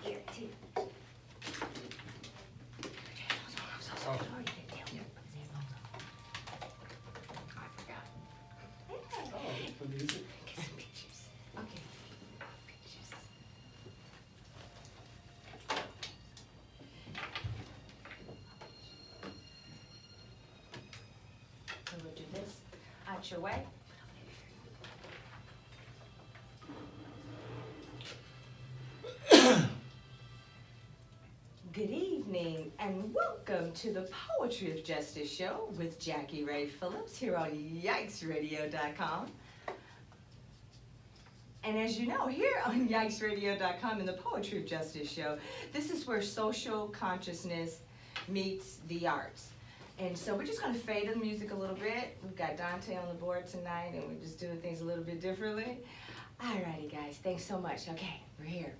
ear too. I'm so sorry. You didn't tell me to put his headphones on. I forgot. Oh, the music. Get some pictures. Okay. Pictures. So we'll do this out your way. Good evening and welcome to the Poetry of Justice show with Jackie Ray Phillips here on YikesRadio.com. And as you know, here on YikesRadio.com in the Poetry of Justice show, this is where social consciousness meets the arts. And so we're just going to fade the music a little bit. We've got Dante on the board tonight and we're just doing things a little bit differently. Alrighty guys, thanks so much. Okay, we're here.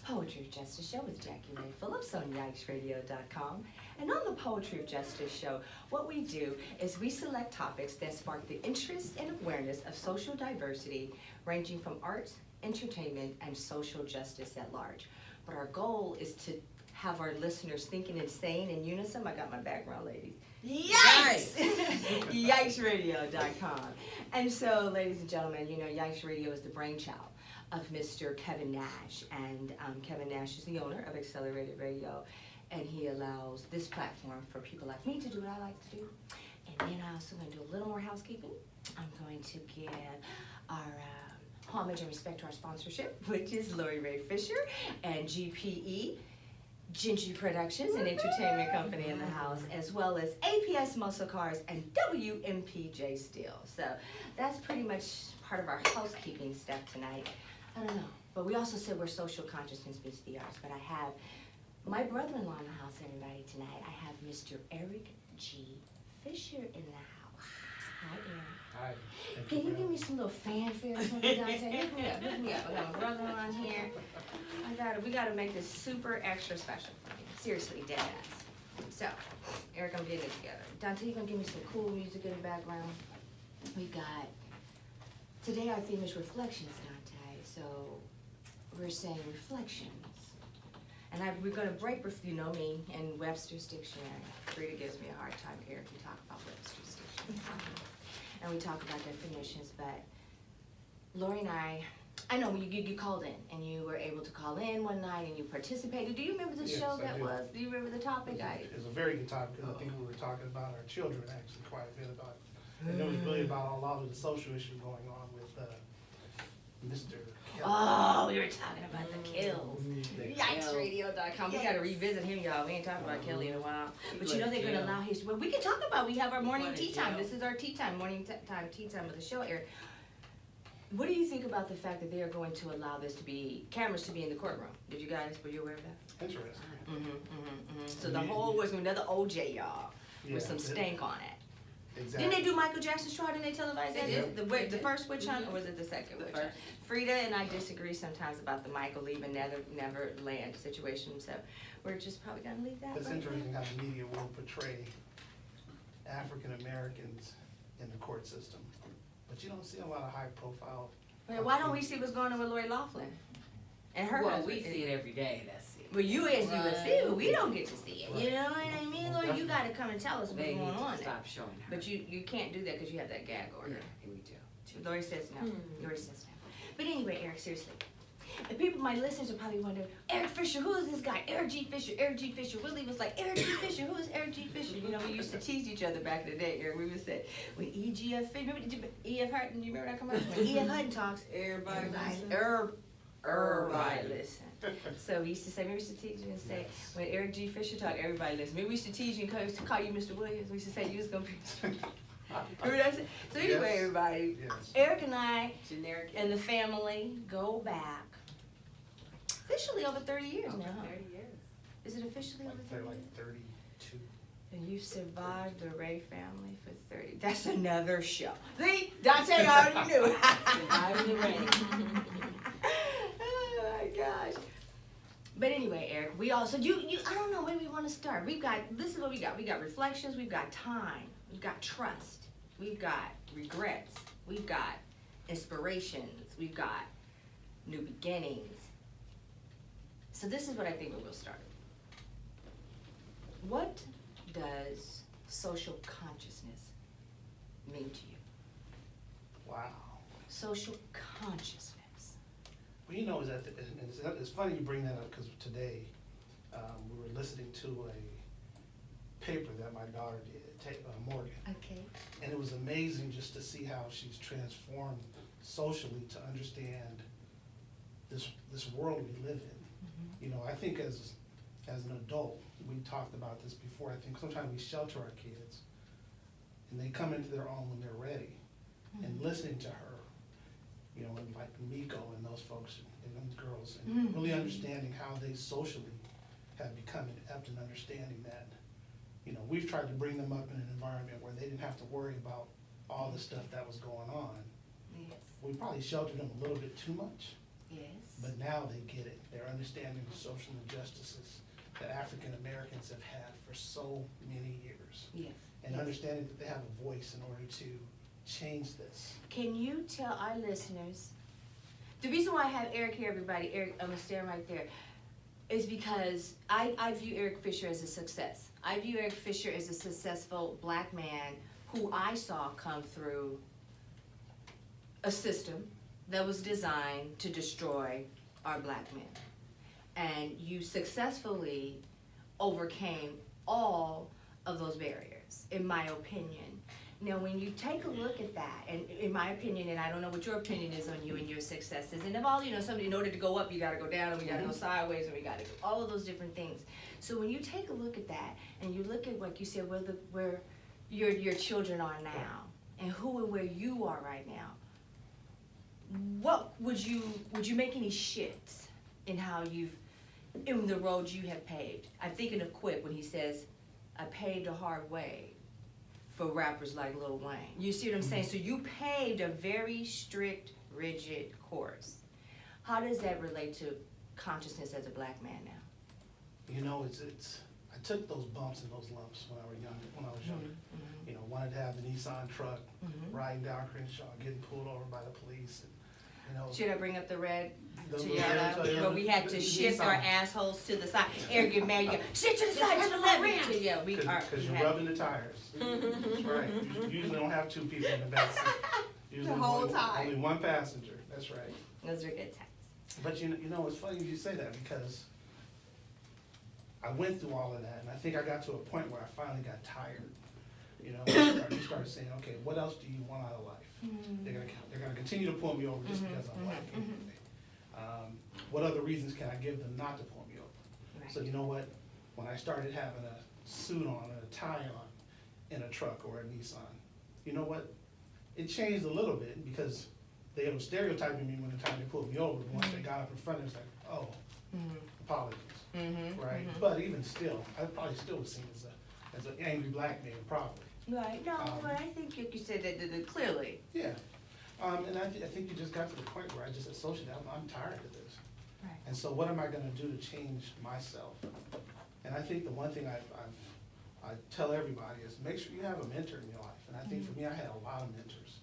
Poetry of Justice show with Jackie Ray Phillips on YikesRadio.com. And on the Poetry of Justice show, what we do is we select topics that spark the interest and awareness of social diversity, ranging from arts, entertainment, and social justice at large. But our goal is to have our listeners thinking and saying in unison. I got my background, ladies. Yikes! YikesRadio.com. And so, ladies and gentlemen, you know, Yikes Radio is the brainchild of Mr. Kevin Nash. And Kevin Nash is the owner of Accelerated Radio. And he allows this platform for people like me to do what I like to do. And then I'm also going to do a little more housekeeping. I'm going to give our homage and respect to our sponsorship, which is Lori Ray Fisher and GPE. Gingy Productions, an entertainment company in the house, as well as APS Muscle Cars and WMPJ Steel. So that's pretty much part of our housekeeping stuff tonight. I don't know, but we also said we're social consciousness meets the arts. But I have my brother-in-law in the house, everybody, tonight. I have Mr. Eric G. Fisher in the house. Hi, Eric. Hi. Can you give me some little fanfare or something, Dante? Hook me up, hook me up. I got my brother-in-law here. We gotta make this super extra special for me. Seriously, dead ass. So, Eric, I'm getting it together. Dante, you gonna give me some cool music in the background? We got, today our theme is reflections, Dante. So, we're saying reflections. And we're gonna break with, you know me, and Webster's Dictionary. Frida gives me a hard time, Eric, you talk about Webster's Dictionary. And we talk about definitions, but Lori and I know you called in, and you were able to call in one night, and you participated. Do you remember the Yes, show I that do. was? Do you remember the topic? It was a very good topic because I think we were talking about our children actually quite a bit about it. And it was really about a lot of the social issues going on with Mr. Kelly. Oh, we were talking about the kills. The YikesRadio.com. We gotta revisit him, y'all. We ain't talking about Kelly in a while. But you know they're gonna allow his, well, we can talk about, we have our morning tea time. This is our tea time, tea time of the show, Eric. What do you think about the fact that they are going to allow this to be, cameras to be in the courtroom? Were you aware of that? Interesting. So the whole was another OJ, y'all, with some stank on it. Exactly. Didn't they do Michael Jackson's trial? Didn't they televise that? They Is did. the first witch hunt, or was it the second witch hunt? Frida and I disagree sometimes about the Michael leaving Neverland situation, so we're just probably gonna leave that. It's right interesting how the media will portray African Americans in the court system, but you don't see a lot of high profile. there. Why don't we see what's going on with Lori Loughlin and her Well, husband? we see it every day, that's it. Well, you as you would see, Right. but we don't get to see it. You know what I mean? Lori, you gotta come and tell us what's They going need on to there. stop showing her. But you can't do that because you have that gag order. Yeah, we do. Lori says no. Lori says no. But anyway, Eric, seriously. And people, my listeners are probably wondering, Eric Fisher, who is this guy? Eric G. Fisher, Eric G. Fisher. Willie was like, Eric G. Fisher, who is Eric G. Fisher? You know, we used to tease each other back in the day, Eric. We would say, when E.G.F. Fisher, remember E.F. Hutton? You remember that commercial? When E.F. Hutton talks, everybody listen. So we used to say, maybe we used to tease you and say, when Eric G. Fisher talked, everybody listen. Maybe we used to tease you and call you Mr. Williams. We used to say you was going to be Remember that? So anyway, Yes. everybody, Yes. Eric and I Generic. and the family go back officially over 30 years now. huh? 30 years. Is it officially over 30 They're years? like 32. And you survived the Ray family for 30. That's another show. See, Dante already knew. Surviving the Ray. Oh my gosh. But anyway, Eric, we also, I don't know where we want to start. This is what we got. We got reflections, we've got time, we've got trust, we've got regrets, we've got inspirations, we've got new beginnings. So this is what I think we'll start. What does social consciousness mean to you? Wow. Social consciousness. Well, you know, it's funny you bring that up, because today, we were listening to a paper that my daughter did, Morgan. Okay. And it was amazing just to see how she's transformed socially to understand this world we live in. You know, I think as an adult, we talked about this before, I think sometimes we shelter our kids, and they come into their own when they're ready. And listening to her, you know, and like Miko and those folks and those girls, and really understanding how they socially have become adept in understanding that, you know, we've tried to bring them up in an environment where they didn't have to worry about all the stuff that was going on. Yes. We probably sheltered them a little bit too much, Yes. but now they get it. They're understanding the social injustices that African Americans have had for so many years. Yes. And Yes. understanding that they have a voice in order to change this. Can you tell our listeners, the reason why I have Eric here, everybody, Eric, I'm gonna stand right there, is because I view Eric Fisher as a success. I view Eric Fisher as a successful black man who I saw come through a system that was designed to destroy our black men. And you successfully overcame all of those barriers, in my opinion. Now, when you take a look at that, and in my opinion, and I don't know what your opinion is on you and your successes, and of all, you know, somebody, in order to go up, you gotta go down, and we gotta go sideways, and we gotta do all of those different things. So when you take a look at that, and you look at, like you said, where your children are now, and who and where you are right now, what would you make any shifts in how in the road you have paved? I'm thinking of Quip when he says, I paved a hard way for rappers like Lil Wayne. You see what I'm saying? So you paved a very strict, rigid course. How does that relate to consciousness as a black man now? You know, I took those bumps and those lumps when I was younger. You know, wanted to have the Nissan truck, riding down Crenshaw, getting pulled over by the police, and, you know. Should I bring up the red the Toyota, Toyota, where we had to the shift our Nissan. assholes to the side? Eric, get mad, you go, sit to the side, to the left. Yeah, we are. Because you're rubbing the tires. That's right. You usually don't have two people in the back seat. Usually whole time. only one passenger. That's right. Those are good times. But you know, it's funny you say that, because I went through all of that, and I think I got to a point where I finally got tired. You know, you started saying, okay, what else do you want out of life? They're gonna continue to pull me over just because I'm black. What other reasons can I give them not to pull me over? Right. So you know what? When I started having a suit on and a tie on in a truck or a Nissan, you know what? It changed a little bit, because they were stereotyping me when the time they pulled me over. But once they got up in front, it was like, oh, apologies, right? But even still, I probably still was seen as an angry black man, probably. Right, no, but I think you said that clearly. Yeah, and I think you just got to the point where I just associated, I'm tired of this. Right. And so what am I gonna do to change myself? And I think the one thing I tell everybody is make sure you have a mentor in your life. And I think for me, I had a lot of mentors.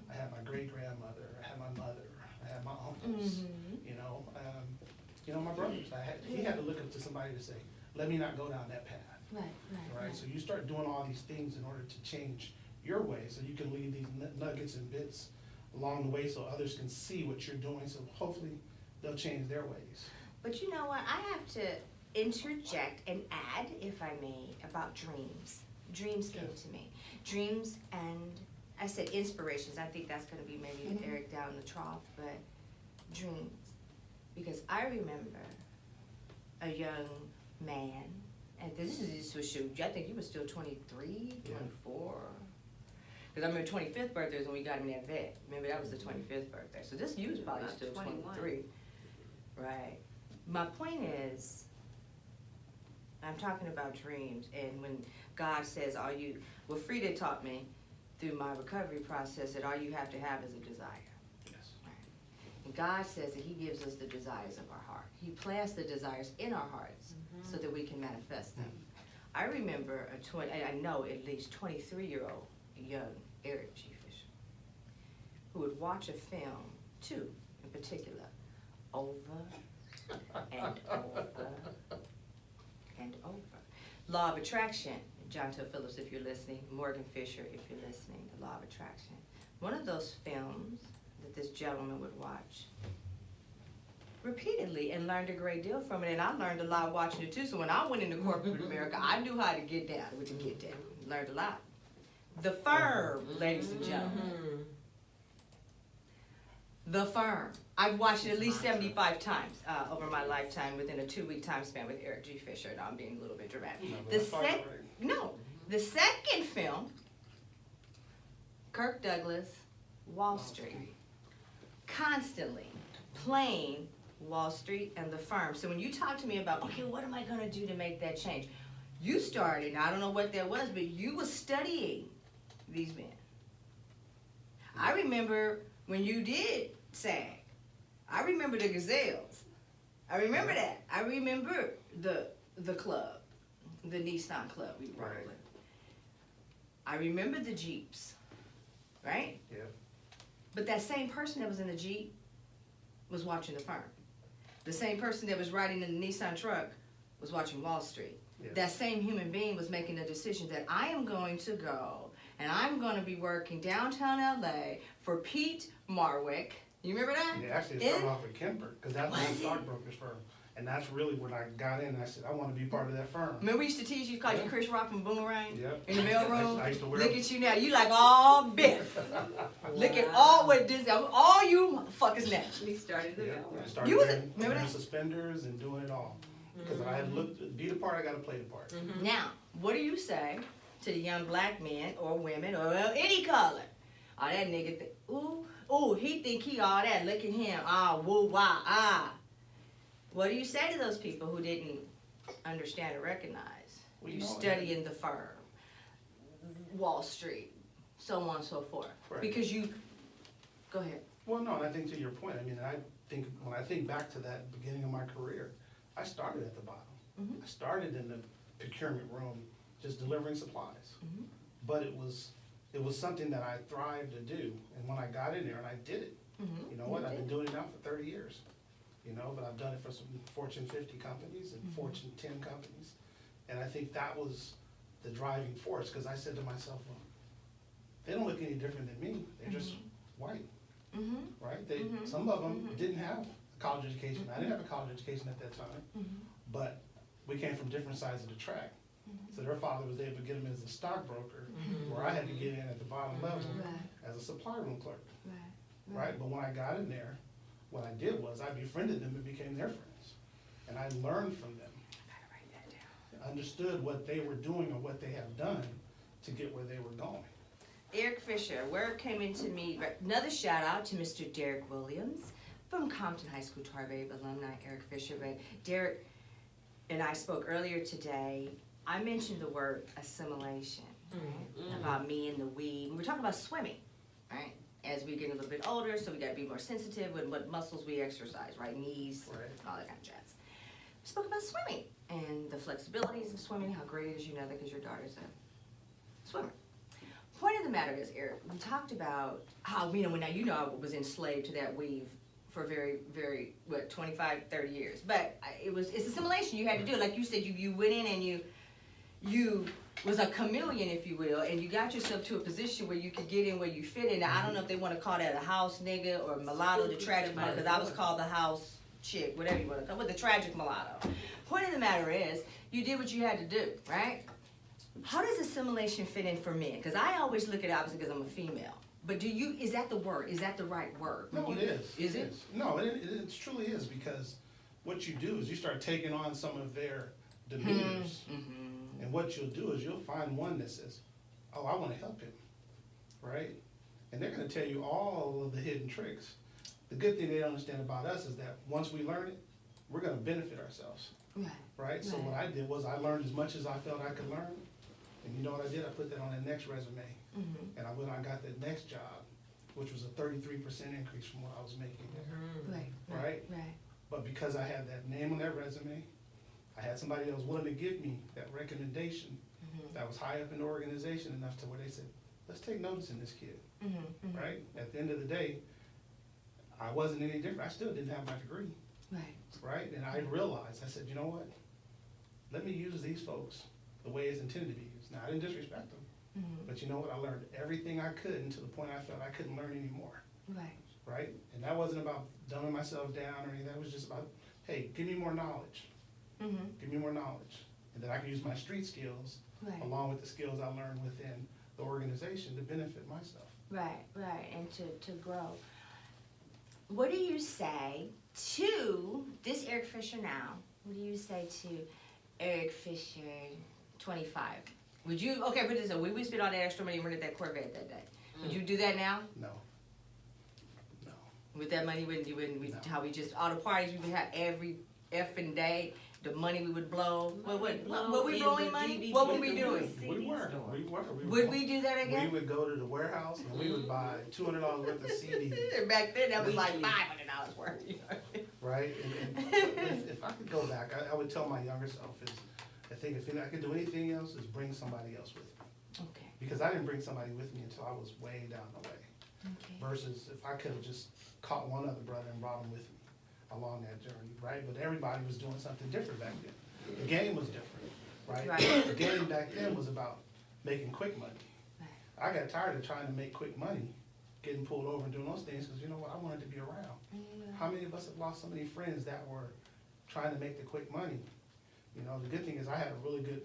I had my great-grandmother, I had my mother, I had my uncles, you know, my brothers. He had to look up to somebody to say, let me not go down that path. Right, so you start doing all these things in order to change your way, so you can leave these nuggets and bits along the way, so others can see what you're doing, so hopefully they'll change their ways. But you know what, I have to interject and add, if I may, about dreams. Dreams came to me. Dreams, and I said inspirations, I think that's gonna be maybe Eric down the trough, but dreams. Because I remember a young man, and this is just shoot, I think you were still 23, 24. Because I remember 25th birthday was when we got him that vet. Remember, that was the 25th birthday. So this, you was probably About still 21. 23. Right. My point is, I'm talking about dreams, and when God says, well, Frida taught me through my recovery process that all you have to have is a desire. Yes. And God says that He gives us the desires of our heart. He plants the desires in our hearts so that we can manifest them. I remember I know at least 23-year-old young Eric G. Fisher, who would watch a film, two in particular, over and over and over. Law of Attraction, John T. Phillips, if you're listening, Morgan Fisher, if you're listening, The Law of Attraction. One of those films that this gentleman would watch repeatedly and learned a great deal from it, and I learned a lot watching it too. So when I went into corporate America, I knew how to get down with the get down. Learned a lot. The Firm, ladies and gentlemen. The Firm. I've watched it at least 75 times over my lifetime within a 2-week time span with Eric G. Fisher. Now I'm being a little bit dramatic. The second film, Kirk Douglas, Wall Street. Constantly playing Wall Street and The Firm. So when you talk to me about, okay, what am I going to do to make that change? You started, I don't know what that was, but you were studying these men. I remember when you did SAG. I remember the Gazelles. I remember that. I remember the club, the Nissan Club we worked Right. with. I remember the Jeeps, right? Yeah. But that same person that was in the Jeep was watching The Firm. The same person that was riding in the Nissan truck was watching Wall Street. Yeah. That same human being was making a decision that I am going to go and I'm going to be working downtown LA for Pete Marwick. You remember that? Yeah, actually, it started off with Kemper, because that's Was my it? stockbroker's firm. And that's really when I got in, and I said, I want to be part of that firm. Remember we used to tease you, call you Yeah. Chris Rock from Boomerang? Yep. In the mailroom? I used to wear Look at you now. You like all Biff. Look at all what this, all you motherfuckers now. We started the Yeah, mailroom. I started You was wearing, remember wearing that? suspenders and doing it all. Because I had looked, be the part, I got to play the part. Now, what do you say to the young black men or women or any color? Oh, that nigga, ooh, he think he all that. Look at him. Ah, woo, wah, ah. What do you say to those people who didn't understand or recognize? Well, You know, studying The Firm, Wall Street, so on and so forth. Right. Because you, go ahead. Well, no, and I think to your point, I mean, I think, when I think back to that beginning of my career, I started at the bottom. Mhm. I started in the procurement room, just delivering supplies. Mhm. But it was something that I thrived to do, and when I got in there and I did it, Mhm. you know what, You I've been did. doing it now for 30 years. You know, but I've done it for some Fortune 50 companies and Mhm. Fortune 10 companies. And I think that was the driving force, because I said to myself, well, they don't look any different than me, they're just white, Mhm. right? Mhm. Some of them Mhm. didn't have a college education, I didn't have a college education at that time, Mhm. but we came from different sides of the track. So their father was able to get them as a stockbroker, where I had to get in at the bottom level Right, as a supply room clerk, right, right? But when I got in there, what I did was I befriended them and became their friends. And I learned from them, Gotta write that down. understood what they were doing or what they have done to get where they were going. Eric Fisher, word came into me. Another shout out to Mr. Derek Williams from Compton High School, Tar Babe alumni, Eric Fisher. But Derek and I spoke earlier today. I mentioned the word assimilation, right? About me and the we. We were talking about swimming, right? As we get a little bit older, so we gotta be more sensitive with what muscles we exercise, right? Knees, Right. all that kind of jazz. We spoke about swimming and the flexibilities of swimming, how great it is, you know that because your daughter's a swimmer. Point of the matter is, Eric, we talked about how, when I was enslaved to that weave for very, very, 25, 30 years. But it's assimilation, you had to do it. Like you said, you went in and you was a chameleon, if you will, and you got yourself to a position where you could get in where you fit in. Now, I don't know if they want to call that a house nigga or mulatto, the tragic mulatto, because I was called the house chick, whatever you want to call it, the tragic mulatto. Point of the matter is, you did what you had to do, right? How does assimilation fit in for men? Because I always look at it obviously because I'm a female. But is that the word? Is that the right word? No, it is. Is it? No, it truly is, because what you do is you start taking on some of their demeanors. Mm-hmm. And what you'll do is you'll find one that says, oh, I want to help him, right? And they're going to tell you all of the hidden tricks. The good thing they don't understand about us is that once we learn it, we're going to benefit ourselves, Right. right? So Right. what I did was I learned as much as I felt I could learn. And you know what I did? I put that on the next resume. Mm-hmm. And I went and got that next job, which was a 33% increase from what I was making there. Right. Right. Right. But because I had that name on that resume, I had somebody that was willing to give me that recommendation Mm-hmm. that was high up in the organization enough to where they said, let's take notice in this kid, Mm-hmm. right? At the end of the day, I wasn't any different. I still didn't have my degree, Right. right? right? And I realized, I said, you know what? Let me use these folks the way it's intended to be used. Now, I didn't disrespect them, but you know what? I learned everything I could until the point I felt I couldn't learn anymore, Right. right? And that wasn't about dumbing myself down or anything. That was just about, hey, give me more knowledge. Give me more knowledge. And then I can use my street skills Right. along with the skills I learned within the organization to benefit myself. Right, and to grow. What do you say to this Eric Fisher now? What do you say to Eric Fisher 25? Would you, okay, put this up, we spent all that extra money running that Corvette that day. Would you do that now? No. No. With that money, wouldn't you, No. how we just, all the parties we would have every effing day, the money we would blow? What we blowing money? What would we doing? We were. Would we do that We again? would go to the warehouse and we would buy $200 worth of CDs, Back then, that was like Weekly. $500 worth, you know? right? And if I could go back, I would tell my younger self is, I think if I could do anything else is bring somebody else with me. Okay, Because I didn't bring somebody with me until I was way down the way. okay. Versus if I could have just caught one other brother and brought him with me along that journey, right? But everybody was doing something different back then. The game was different, right? Right. The game back then was about making quick money. Right. I got tired of trying to make quick money, getting pulled over and doing those things, because you know what, I wanted to be around. Yeah. How many of us have lost so many friends that were trying to make the quick money? You know, the good thing is I had a really good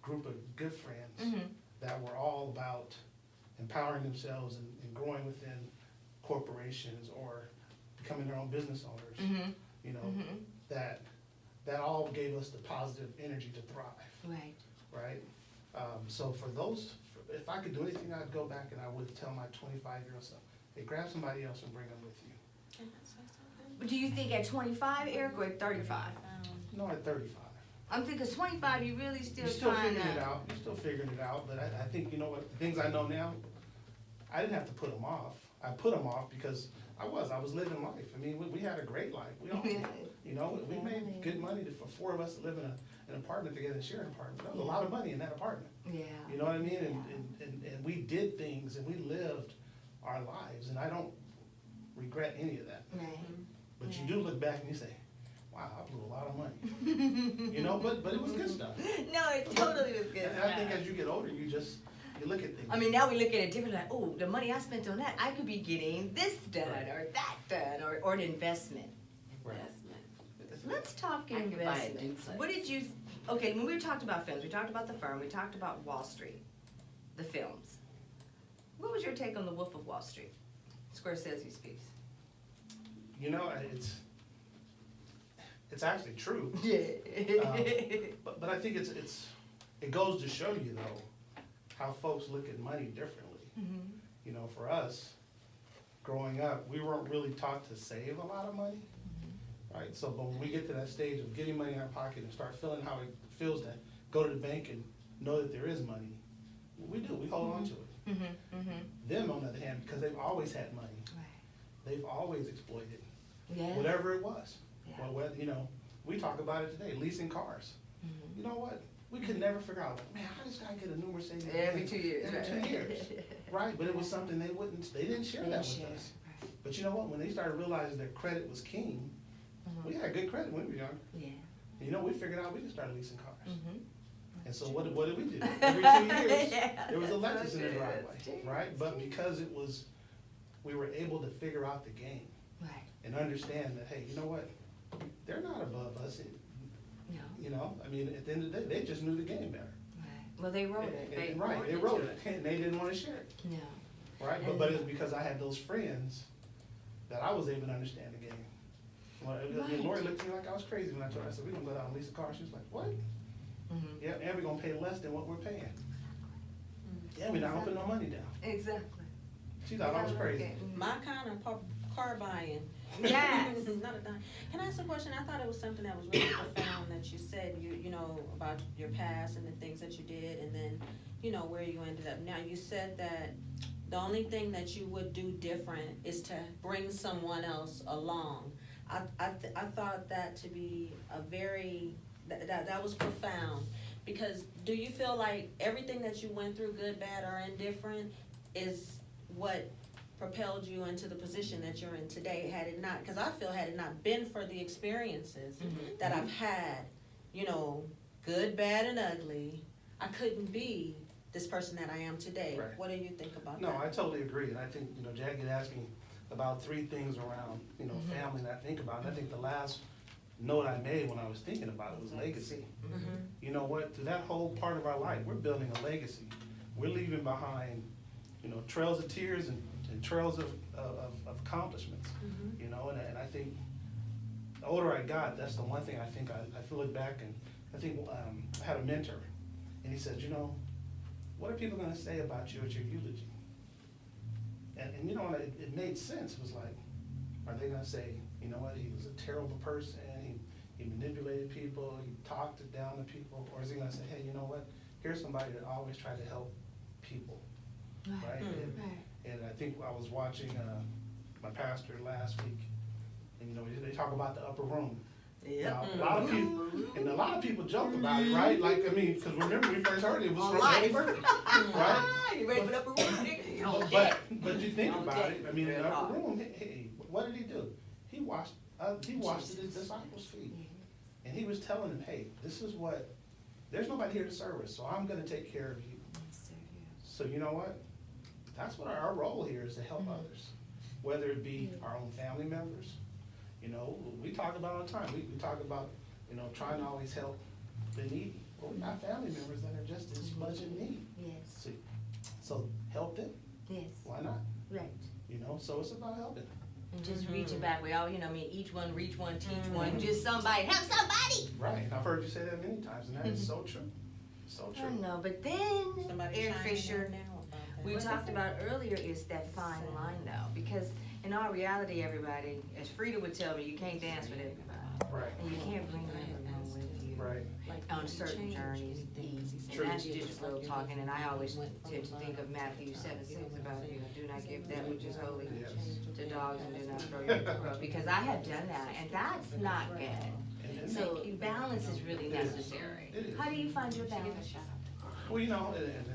group of good friends that were all about empowering themselves and growing within corporations or becoming their own business owners. You know, that all gave us the positive energy to thrive, Right. right? So for those, if I could do anything, I'd go back and I would tell my 25-year-old self, hey, grab somebody else and bring them with you. Can I say something? But do you think at 25, Eric, or at 35? No, at 35. I'm thinking 25, you really still You're still trying figuring it to. out, you're still figuring it out, but I think, you know what, the things I know now, I didn't have to put them off. I put them off because I was living life. I mean, we had a great life. We all, you know, we made good money for four of us to live in an apartment together and share an apartment. That was a lot of money in that apartment. Yeah. You know what I mean? And we did things and we lived our lives, and I don't regret any of that. Right. But you do look back and you say, wow, I blew a lot of money. You know, but it was good stuff. No, it totally was good. And I think as you get older, you look at things. I mean, now we look at it differently, like, oh, the money I spent on that, I could be getting this done, or that done, or an investment. Right. Let's talk I could buy a investment. duplex. What did you, okay, when we talked about films, we talked about The Firm, we talked about Wall Street, the films. What was your take on The Wolf of Wall Street? Scorsese's piece. You know, it's actually true. Yeah. But I think it goes to show you though, how folks look at money differently. You know, for us, growing up, we weren't really taught to save a lot of money, right? So, but when we get to that stage of getting money in our pocket and start feeling how it feels to go to the bank and know that there is money, we do, we hold on to it. Them, on the other hand, because they've always had money, they've always exploited, Yeah. whatever it was. Yeah. Well, whether, you know, we talk about it today, leasing cars. You know what? We could never figure out, like, man, how does this guy get a new Mercedes? Every 2 years, Every right. 2 years, right? But it was something they didn't share that with Share, us. right. But you know what? When they started realizing that credit was king, we had good credit when we were young. Yeah. And you know, we figured out we could start leasing cars. And so what did we do? Mm-hmm. Every 2 years, Yeah, there was a that's Lexus so in the good. driveway, That's true. right? But because we were able to figure out the game Right. and understand that, hey, you know what? They're not above us. No. You know, I mean, at the end of the day, they just knew the game better. Right. Well, they wrote it. And- right, they wrote it, and they didn't want to share it, No. right? But it's because I had those friends that I was able to understand the game. Well, Right. Lori looked at me like I was crazy when I told her, I said, we're gonna go down and lease a car. She was like, what? Mm-hmm. Yeah, and we're gonna pay less than what we're paying. Yeah, we're not gonna put no money down. Exactly. She thought I was crazy. My kind of car buying. Yes. Not a dime. Can I ask a question? I thought it was something that was really profound that you said, you know, about your past and the things that you did and then, you know, where you ended up. Now, you said that the only thing that you would do different is to bring someone else along. I thought that to be a very, that was profound. Because do you feel like everything that you went through, good, bad, or indifferent, is what propelled you into the position that you're in today, had it not, because I feel had it not been for the experiences that I've had, you know, good, bad, and ugly, I couldn't be this person that I am today. Right. What do you think about No, that? I totally agree, and I think, you know, Jackie asked me about 3 things around, you know, family that I think about, and I think the last note I made when I was thinking about it was legacy. Mhm. You know what, through that whole part of our life, we're building a legacy. We're leaving behind, you know, trails of tears and trails of accomplishments, you know, and I think the older I got, that's the one thing I think I look back and I think, I had a mentor, and he said, you know, what are people gonna say about you at your eulogy? And you know, and it made sense. It was like, are they gonna say, you know what, he was a terrible person, he manipulated people, he talked it down to people, or is he gonna say, hey, you know what, here's somebody that always tried to help people, right? And I think I was watching my pastor last week, and you know, they talk about the upper room. Now, a lot of people joke about it, right? Like, I mean, because remember we first heard it was from Eddie Murphy, right? You ready for the upper room, nigga? But you think about it, I mean, in the upper room, hey, what did he do? He washed his disciples' feet. And he was telling them, hey, this is what, there's nobody here to serve us, so I'm gonna take care of you. So you know what? That's what our role here is, to help others, whether it be our own family members. You know, we talk about all the time, we talk about, you know, trying to always help the needy. Well, we got family members that are just as much in need. Yes, So help them, yes, why not? right. You know, so it's about helping. And just reaching back, we all, you know, I mean, each one, reach one, teach one, just somebody, help somebody. Right, and I've heard you say that many times, and that is so true, so I true. know, but then, Somebody Eric chime in Fisher, now about that. we talked about earlier is that fine line though, because in all reality, everybody, as Frida would tell me, you can't dance with everybody. Right, And you can't bring everyone with you. right. On certain journeys, True. and that's just real talking, and I always tend to think of Matthew 7:6 about, you know, do not give that which is holy Yes. to dogs and do not throw your crow, because I have done that, and that's not good. And So balance is really It is. necessary. It is. How do you find your balance? Well, you know, and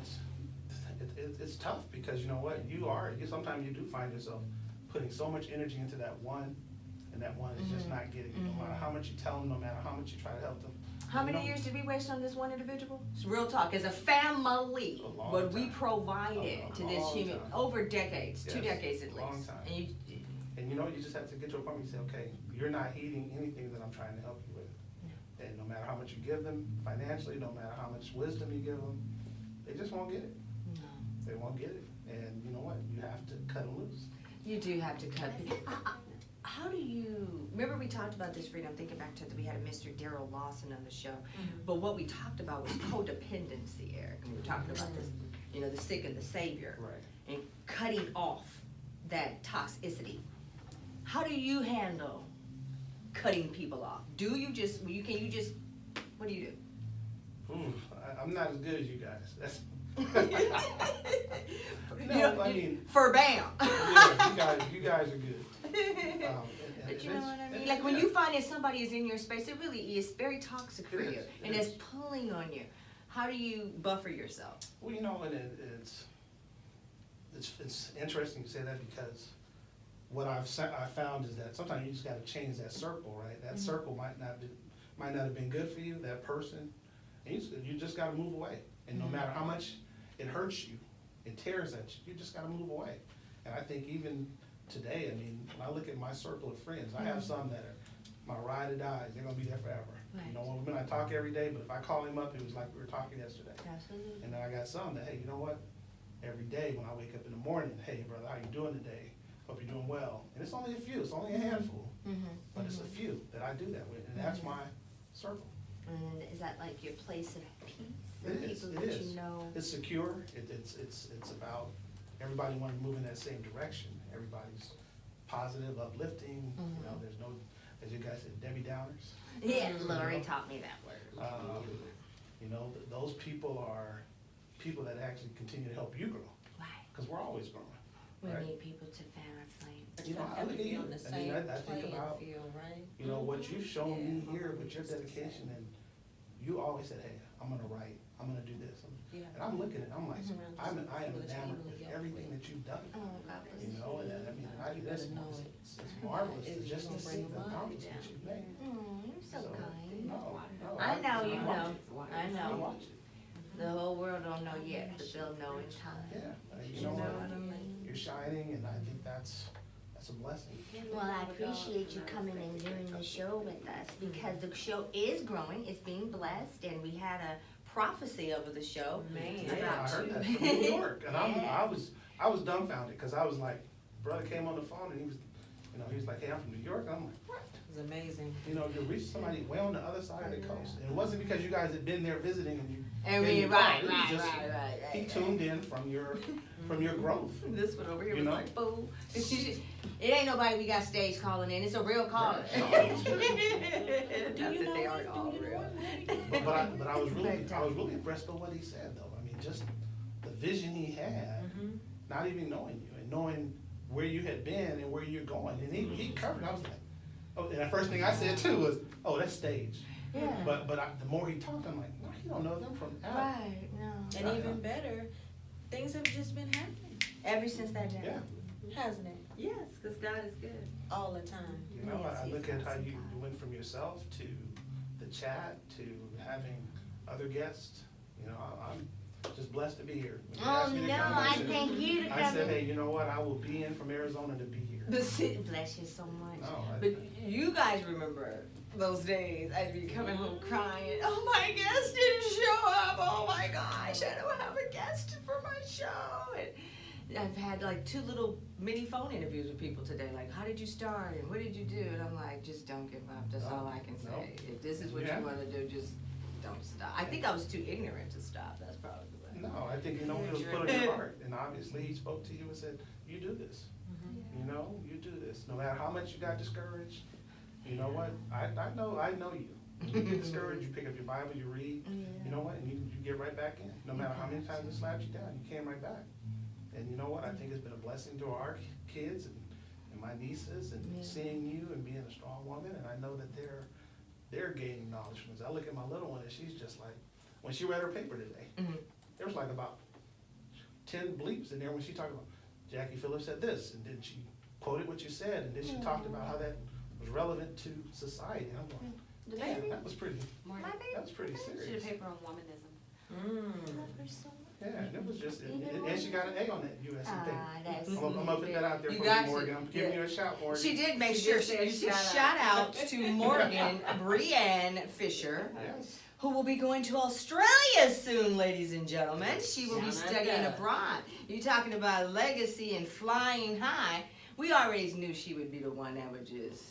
it's tough, because you know what, sometimes you do find yourself putting so much energy into that one, and that one is just not getting it, no matter how much you tell them, no matter how much you try to help them. How You many know, years did we waste on this one individual? It's real talk, as a family, A long what we time. provided A to this long human, time. over decades, 2 Yes, decades at least. long time. And you, And you know, you just have to get to a point where you say, okay, you're not heeding anything that I'm trying to help you with. And no matter how much you give them financially, no matter how much wisdom you give them, they just won't get it. no. They won't get it. And you know what, you have to cut them loose. You do have to cut. How do you, remember we talked about this, Frida, I'm thinking back to, we had a Mr. Daryl Lawson on the show. But what we talked about was codependency, Eric. And we were talking about this, you know, the sick and the savior. Right. And cutting off that toxicity. How do you handle cutting people off? Do you just, what do you do? I'm not as good as you guys. That's. No, I mean, for bam. yeah, you guys are good. But you know what I mean? Like when you find that somebody is in your space, it really is very toxic for It you, is, and it it's is. pulling on you. How do you buffer yourself? Well, you know, and it's interesting to say that, because what I found is that sometimes you just gotta change that circle, right? That circle might not have been good for you, that person, and you just gotta move away. And no matter how much it hurts you, it tears at you, you just gotta move away. And I think even today, I mean, when I look at my circle of friends, I have some that are my ride or dies, they're gonna be there forever. You know, we might not talk every day, but if I call him up, it was like we were talking yesterday. Absolutely. And then I got some that, hey, you know what? Every day when I wake up in the morning, hey, brother, how you doing today? Hope you're doing well. And it's only a few, it's only a handful, but it's a few that I do that with, and that's my circle. And is that like your place of peace? It The is, people it that is. you know. It's secure, it's about everybody wanting to move in that same direction. Everybody's positive, uplifting, you know, there's no, as you guys said, Debbie Downers. Yeah, Lori taught me that word. You know, those people are people that actually continue to help you grow, Right. because we're always growing. We Right. need people to fan our flame. You know, I Have look to at be you, on the I mean, same I think playing about, field, right? you know, what you've shown me here with your dedication, and you always said, hey, I'm gonna write, I'm gonna do this. Yeah. And I'm looking at it, I'm like, It's around I am the same enamored with with yellow. everything that you've done. Oh, God bless You know, and I mean, I do this, it's marvelous, If to you just to gonna see bring the them up, accomplishments you've made. You're so So, kind. No, no. I know you watch know. it. I know. watch it. The whole world don't know yet, but they'll know in time. Yeah, you You know know what, what I mean? you're shining, and I think that's a blessing. Well, I appreciate you coming and doing the show with us because the show is growing, it's being blessed, and we had a prophecy over the show. Man. Yeah, I heard that from New York, and I was dumbfounded, cause I was like, brother came on the phone and he was like, hey, I'm from New York, and I'm like, what? It's amazing. You know, you reach somebody way on the other side of the coast, and it wasn't because you guys had been there visiting and you. I didn't mean, call. right, It was right, just- right. He tuned in from your growth. This one over here You was know? like, fool. It ain't nobody we got stage calling in, it's a real caller. Right. Not Do you that know they him? aren't all Do you know real. him? But I was really impressed by what he said, though. I mean, just the vision he had, not even knowing you and knowing where you had been and where you're going, and he covered. I was like, oh, and the first thing I said too was, oh, that's stage. Yeah. But the more he talked, I'm like, no, he don't know them from Adam. Right, no. And even better, things have just been happening, Ever since that day. Yeah, hasn't it? Yes, because God is good. All the time. you know, Yes, I he's look at how awesome you God. went from yourself to the chat to having other guests. You know, I'm just blessed to be here. When you Oh, asked me to no, come, I said- thank you to I come said, in. hey, you know what? I will be in from Arizona to be here. The city, bless you so much. No, But you guys remember those days I'd be coming home crying, oh, my guest didn't show up, oh my gosh, I don't have a guest for my show. And I've had like 2 little mini phone interviews with people today, like, how did you start and what did you do? And I'm like, just don't give up, that's all I can No. say. If this is what Yeah. you wanna do, just don't stop. I think I was too ignorant to stop, that's probably what. No, I think, you know, it was put on your heart, and obviously he spoke to you and said, you do this. You know, you do this, no matter how much you got discouraged, you know what, I know you. You get discouraged, you pick up your Bible, you read, you know what, and you get right back in, no matter how many times it slapped you down, you came right back. And you know what, I think it's been a blessing to our kids and my nieces, and Yeah. seeing you and being a strong woman, and I know that they're gaining knowledge from this. I look at my little one, and she's just like, when she read her paper today, Mhm. there was like about 10 bleeps in there when she talked about, Jackie Phillips said this, and then she quoted what you said, and then she talked about how that was relevant to society. And I'm going, The damn, baby? that was pretty serious. paper on womanism. Yeah, and it was just, and she got an A on that USC Ah, paper. that's I'm gonna put that out there You for got you, Morgan. you. I'm giving you a shout, Morgan. She did make She sure, did say she shout shout out. out to Morgan Brienne Fisher, Yes. who will be going to Australia soon, ladies and gentlemen. She will be Sound studying good. abroad. You're talking about legacy and flying high. We already knew she would be the one that would just,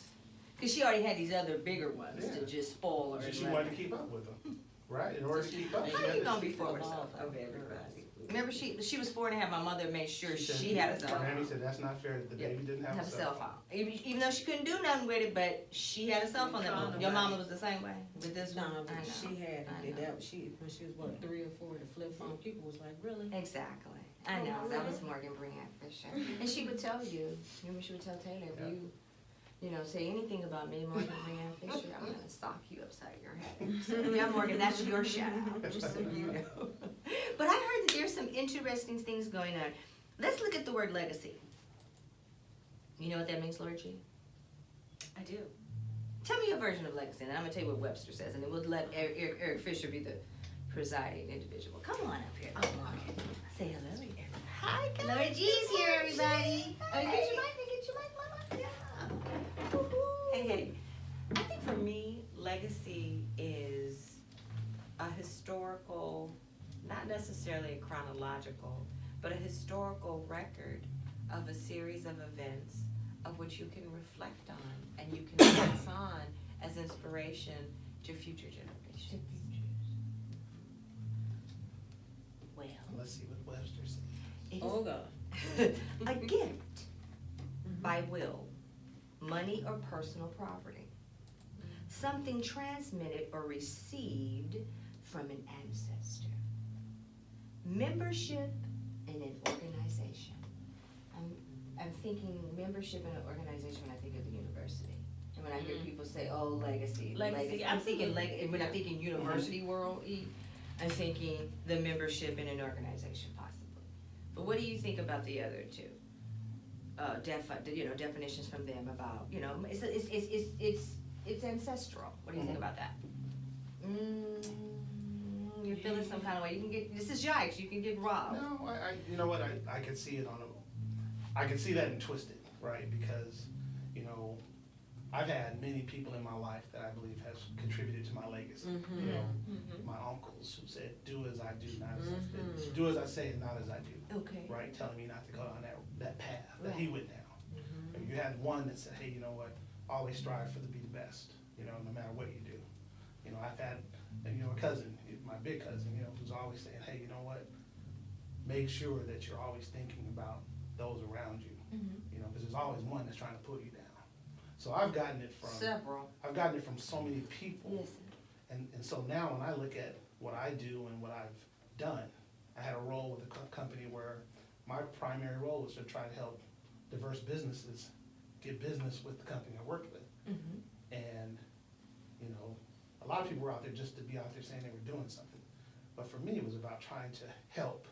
because she already had these other bigger ones Yeah. to just spoil her. She and wanted to let her- keep up with them, right? In order to keep up. she How had you to- gonna be for herself over everybody? Remember, she was 4.5. My mother made sure said- she had a cell phone. Granny said, that's not fair, that the Yeah. baby didn't Have a cell phone. Even though she couldn't do nothing with it, but she had a cell phone. Phone. Your mama was the same way with this one. No, I but know. she had, I it. know. That was she, when she was what, 3 or 4, the flip phone, people was like, really? Exactly. I know. That was Morgan Brienne Fisher. And she would tell you, remember she would tell Taylor, if you know, say anything about me, Morgan Brienne Fisher, I'm gonna sock you upside your head. So, yeah, Morgan, that's your shout out, just so you know. But I heard that there's some interesting things going on. Let's look at the word legacy. You know what that means, Lord G? I do. Tell me your version of legacy, and I'm gonna tell you what Webster says, and then we'll let Eric Fisher be the presiding individual. Come on up here. Oh, Morgan. Say hello, everybody. Hi, guys. Lord G's here, everybody. Oh, get your mic, Mama. Yeah. Hey, I think for me, legacy is a historical, not necessarily a chronological, but a historical record of a series of events of which you can reflect on and you can pass on as inspiration to future generations. Well, Let's see what Webster said. it Oh, God. is a gift by will, money or personal property, something transmitted or received from an ancestor, membership in an organization. I'm thinking membership in an organization when I think of the university. And when I hear people say, oh, legacy. Legacy, I'm thinking, absolutely. when I'm thinking university world, I'm thinking the membership in an organization possibly. But what do you think about the other two? Definitions from them about, it's ancestral. What do you think about that? You're feeling some kind of way. You can get, this is yikes, you can get robbed. No, you know what, I could see it I could see that and twist it, right? Because, I've had many people in my life that I believe has contributed to my legacy. You know, my uncles who said, do as I do, not as I do. Do as I say and not as I do, Okay. right? Telling me not to go down that path that he went down. You had one that said, hey, you know what, always strive for to be the best, no matter what you do. I've had, a cousin, my big cousin, who's always saying, hey, you know what, make sure that you're always thinking about those around you, because there's always one that's trying to pull you down. So I've gotten it from Several. I've gotten it from so many people. Yes. And so now when I look at what I do and what I've done, I had a role with a company where my primary role was to try to help diverse businesses get business with the company I worked with. And, a lot of people were out there just to be out there saying they were doing something. But for me, it was about trying to help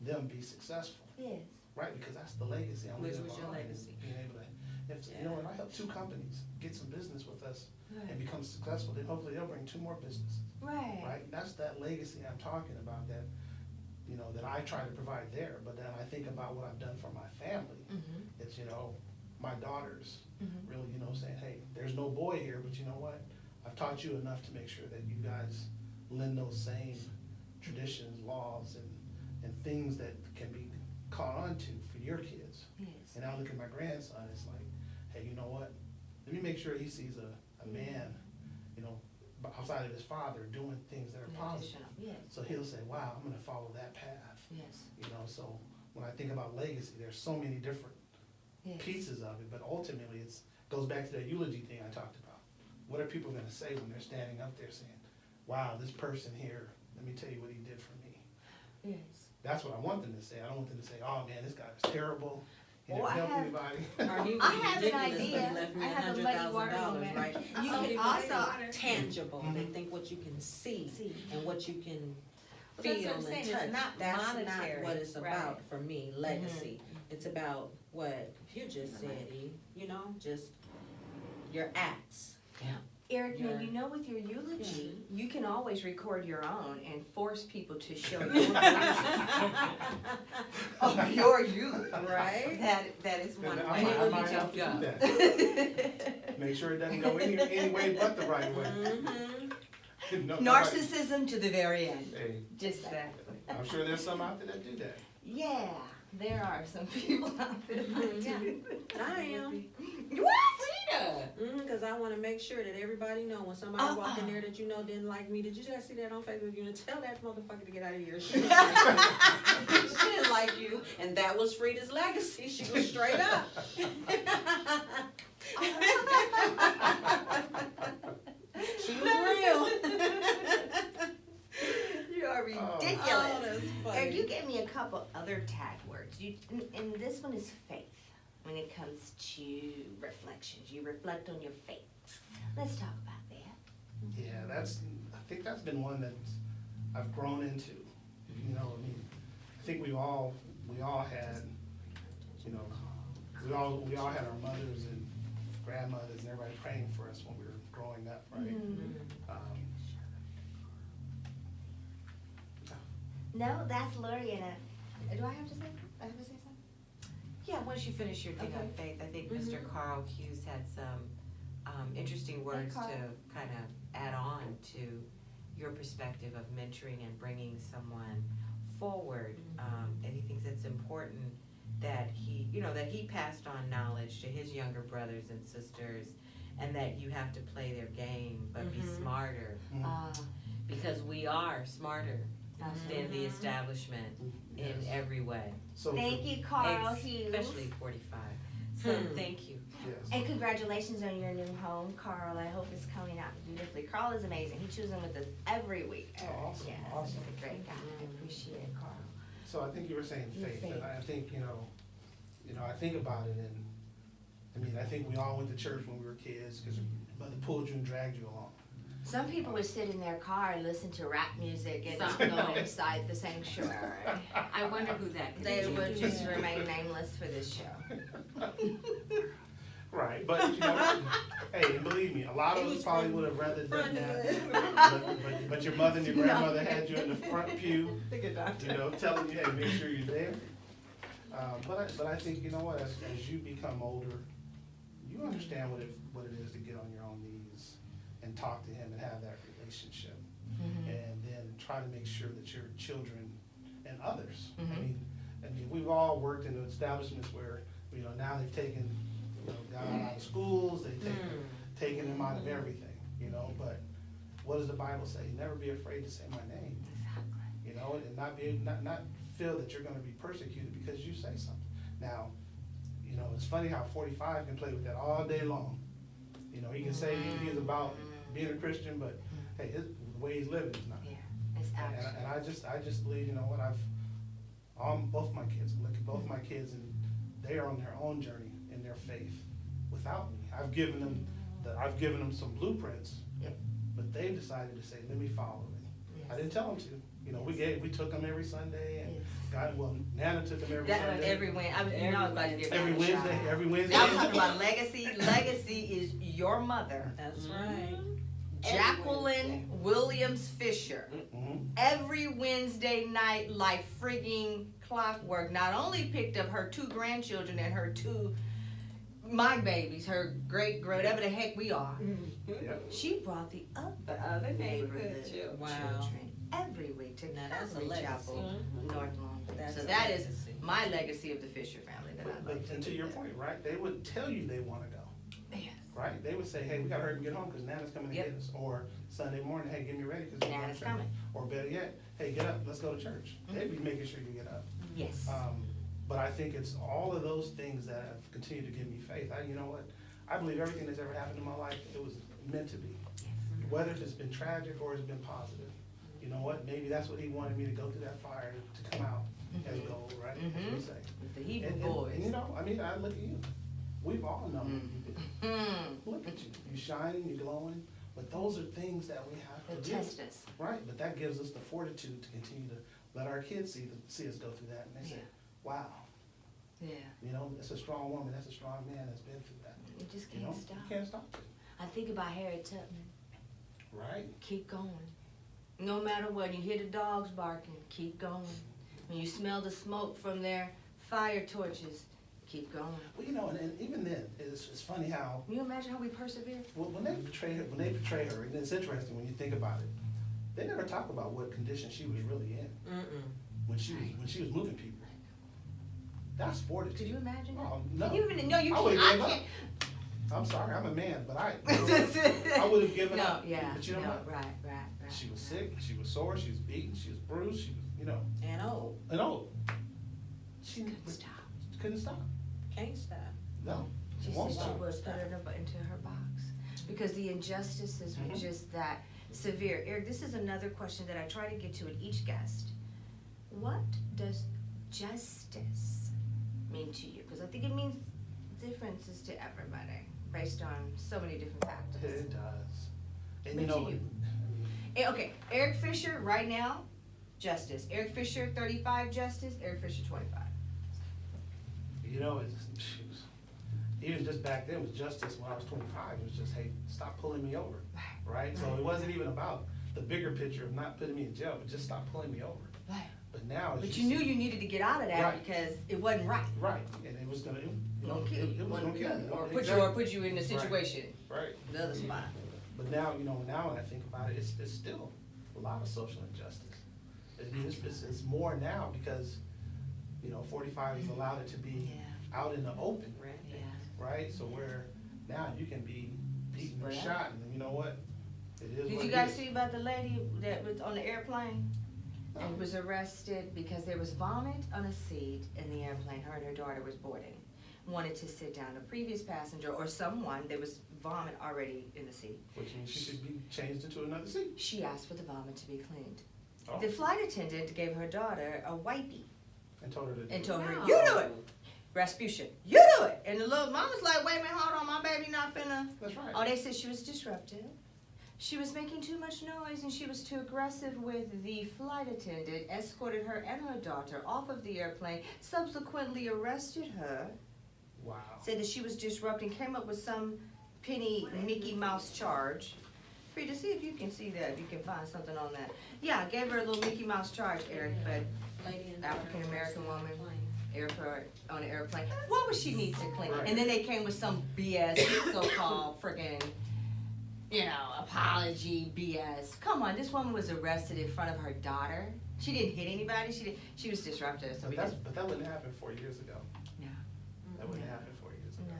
them be successful, Yes. right? Because that's the legacy I'm Which leaving was your behind, is legacy? being able to, if I help 2 companies get some business with us and become successful, then hopefully they'll bring 2 more businesses, Right. right? That's that legacy I'm talking about that, that I try to provide there. But then I think about what I've done for my family. It's, my daughters really, saying, hey, there's no boy here, but you know what? I've taught you enough to make sure that you guys lend those same traditions, laws, and things that can be caught on to for your kids. Yes. And I look at my grandson, it's like, hey, you know what? Let me make sure he sees a man, outside of his father doing things that are positive. Yes. So he'll say, wow, I'm gonna follow that path. Yes. So when I think about legacy, there's so many different Yes. pieces of it, but ultimately goes back to that eulogy thing I talked about. What are people gonna say when they're standing up there saying, wow, this person here, let me tell you what he did for me. Yes. That's what I want them to say. I don't want them to say, oh man, this guy was terrible. He Well, didn't I help have- anybody. Or he I was have an ridiculous, but idea. he left me I have a muddy water $100,000, moment. right? You Some can people also- think tangible, they think what you can see See. and what you can Well, that's feel what I'm saying, and it's touch. not That's monetary, not what it's right. about for me, legacy. It's about what you just said, E, just your acts. Eric, now, Your- with your eulogy, you can always record your own and force people to show your version of your eulogy. Right? That is one And way. I might have to do that. Make sure it doesn't go any way but the right way. No, Narcissism to the very end. Hey, Just that. I'm sure there's some out there that do that. Yeah, there are some people out there that do. I am. What? Cause I wanna make sure that everybody know when somebody walk in there that didn't like me, did you guys see that on Facebook? Tell that motherfucker to get out of here. She didn't like you, and that was Frida's legacy, she was straight up. She was real. You are Oh, ridiculous. that's Eric, funny. you gave me a couple other tag words. And this one is faith. When it comes to reflections, you reflect on your faith. Let's talk about that. Yeah, I think that's been one that I've grown into. I think we all had, we all had our mothers and grandmothers and everybody praying for us when we were growing up, right? No, that's Lori and do I have to say something? Yeah, once you finish your thing on faith, I think Mr. Carl Hughes had some interesting words to Carl. kind of add on to your perspective of mentoring and bringing someone forward. And he thinks it's important that he passed on knowledge to his younger brothers and sisters, and that you have to play their game, but be smarter, because we are smarter than the establishment in Yes. every way. So Thank you, Carl Hughes. Especially 45. So thank you. Yes. And congratulations on your new home, Carl. I hope it's coming out beautifully. Carl is amazing. He chews in with us every week. Oh, awesome, Yes, awesome. he's a great guy. I appreciate it, Carl. So I think you were saying Your faith, faith. and I think, I think about it, and I think we all went to church when we were kids, because mother pulled you and dragged you along. Some people would sit in their car and listen to rap music and not Some go don't. inside the sanctuary. I wonder who that could be. They would just remain nameless for this show. Right, but you know, hey, and believe me, a lot of us probably would have rather done that. But your mother and your grandmother had you in the front pew, you know, telling you, hey, make sure you're there. But I think, you know what, as you become older, you understand what it is to get on your own knees and talk to him and have that relationship. And then try to make sure that your children and others, I mean, we've all worked in establishments where, you know, now they've taken, you know, got out of schools, they've taken them out of everything, you know, but what does the Bible say? Never be afraid to say my name, you know, and not feel that you're gonna be persecuted because you say something. Now, you know, it's funny how 45 can play with that all day long. You know, he can say he's about being a Christian, but hey, the way he's living is not. Yeah, it's actually. And I just believe, you know what, both my kids, look at both my kids, and they are on their own journey in their faith without me. I've given them some blueprints, Yep. but they've decided to say, let me follow it. I didn't tell them to. You know, we took them every Sunday, and Nana took them every Sunday. Every Wednesday, I was about to give Every Nana a shout Wednesday, out. every Wednesday. I was talking about legacy. Legacy is your mother, That's right. Jacqueline Williams Fisher. Mhm. Every Wednesday night, like frigging clockwork, not only picked up her 2 grandchildren and her 2, my babies, her great, whatever the heck we are. Yep. She brought the other neighborhood neighborhood children. Wow. children every week to Now that's a Calvary legacy. Chapel, North Lawn. That's So a that is legacy. my legacy of the Fisher family that I like. And to your point, right, they would tell you they wanna go. Yes. Right, they would say, hey, we gotta hurry and get home, cause Nana's coming to Yep. get us, or Sunday morning, hey, get me ready, cause Nana's coming. Or better yet, hey, get up, let's go to church. They'd be making sure you get up. Yes. But I think it's all of those things that have continued to give me faith. You know what, I believe everything that's ever happened in my life, it was meant to be. Whether it's been tragic or it's been positive, you know what, maybe that's what he wanted me to go through that fire to come out as gold, right? As we say. With the Hebrew And boys. you know, I mean, I look at you, we've all known what you've been. Hmm. Look at you, you shining, you glowing, but those are things that we have They to do. test us. Right, but that gives us the fortitude to continue to let our kids see us go through that, and they say, wow, Yeah. you know, that's a strong woman, that's a strong man that's been through that. You just You know, can't stop. you can't stop it, I think about Harriet Tubman. right? Keep going. No matter what, you hear the dogs barking, keep going. When you smell the smoke from their fire torches, keep going. Well, you know, and even then, it's funny how, Can you imagine how we persevere? when they portray her, and it's interesting when you think about it, they never talk about what condition she was really in when she was moving people. That's fortitude. Could you imagine that? Oh, no. Can you even, no, you I can't, would've I gave up. can't. I'm sorry, I'm a man, but I would have given No, up. yeah, But you know no, what? right. She was sick, she was sore, she was beaten, she was bruised, she was, you know, And old, and old. She Couldn't stop. couldn't stop. can't stop. No, She it won't said she stop. would put it into her box, because the injustices were Mhm. just that severe. Eric, this is another question that I try to get to with each guest. What does justice mean to you? Because I think it means differences to everybody, based on so many different factors. It does. And But you to know, you? Okay, Eric Fisher, right now, justice. Eric Fisher, 35, justice. Eric Fisher, 25. you know, even just back then, it was justice when I was 25, it was just, hey, stop pulling me over, right? So it wasn't even about the bigger picture of not putting me in jail, but just stop pulling me over. Right. But now, as But you knew see- you needed to get out of that Right. because it wasn't right. Right, and it was gonna, it Gonna was kill you. gonna kill me. Or Exactly. put you in a situation, Right. the other spot. But now, you know, now when I think about it, it's still a lot of social injustice. I mean, it's more now because, you know, 45 has allowed it to be out in the open, Yeah. right? So where now you can be beaten or Spread. shot, and you know what? It is Did what you it guys is. see about the lady that was on the airplane? And was arrested because there was vomit on a seat in the airplane her and her daughter was boarding. Wanted to sit down. A previous passenger or someone, there was vomit already in the seat. Which means she should be changed into another seat. She asked for the vomit to be cleaned. Oh, The flight attendant gave her daughter a wipey and told her to do and it. told her, No. "You do it." Rasputia, "You do it." And the little mom was like, "Wait a minute, hold on, my baby not finna." That's right. Oh, they said she was disruptive. she was making too much noise and she was too aggressive with the flight attendant, escorted her and her daughter off of the airplane, subsequently arrested her, Wow. said that she was disrupting, came up with some penny Mickey Mouse charge. Frida, see if you can see that, if you can find something on that. Yeah, gave her a little Mickey Mouse charge, Eric, but Lady and African American woman. plane. airport, on an airplane, what would she need to clean? Right. And then they came with some BS, so-called friggin', apology BS. Come on, this woman was arrested in front of her daughter. She didn't hit anybody, she was disruptive, so we just, But that wouldn't happen 4 years ago. no. That wouldn't happen 4 years ago.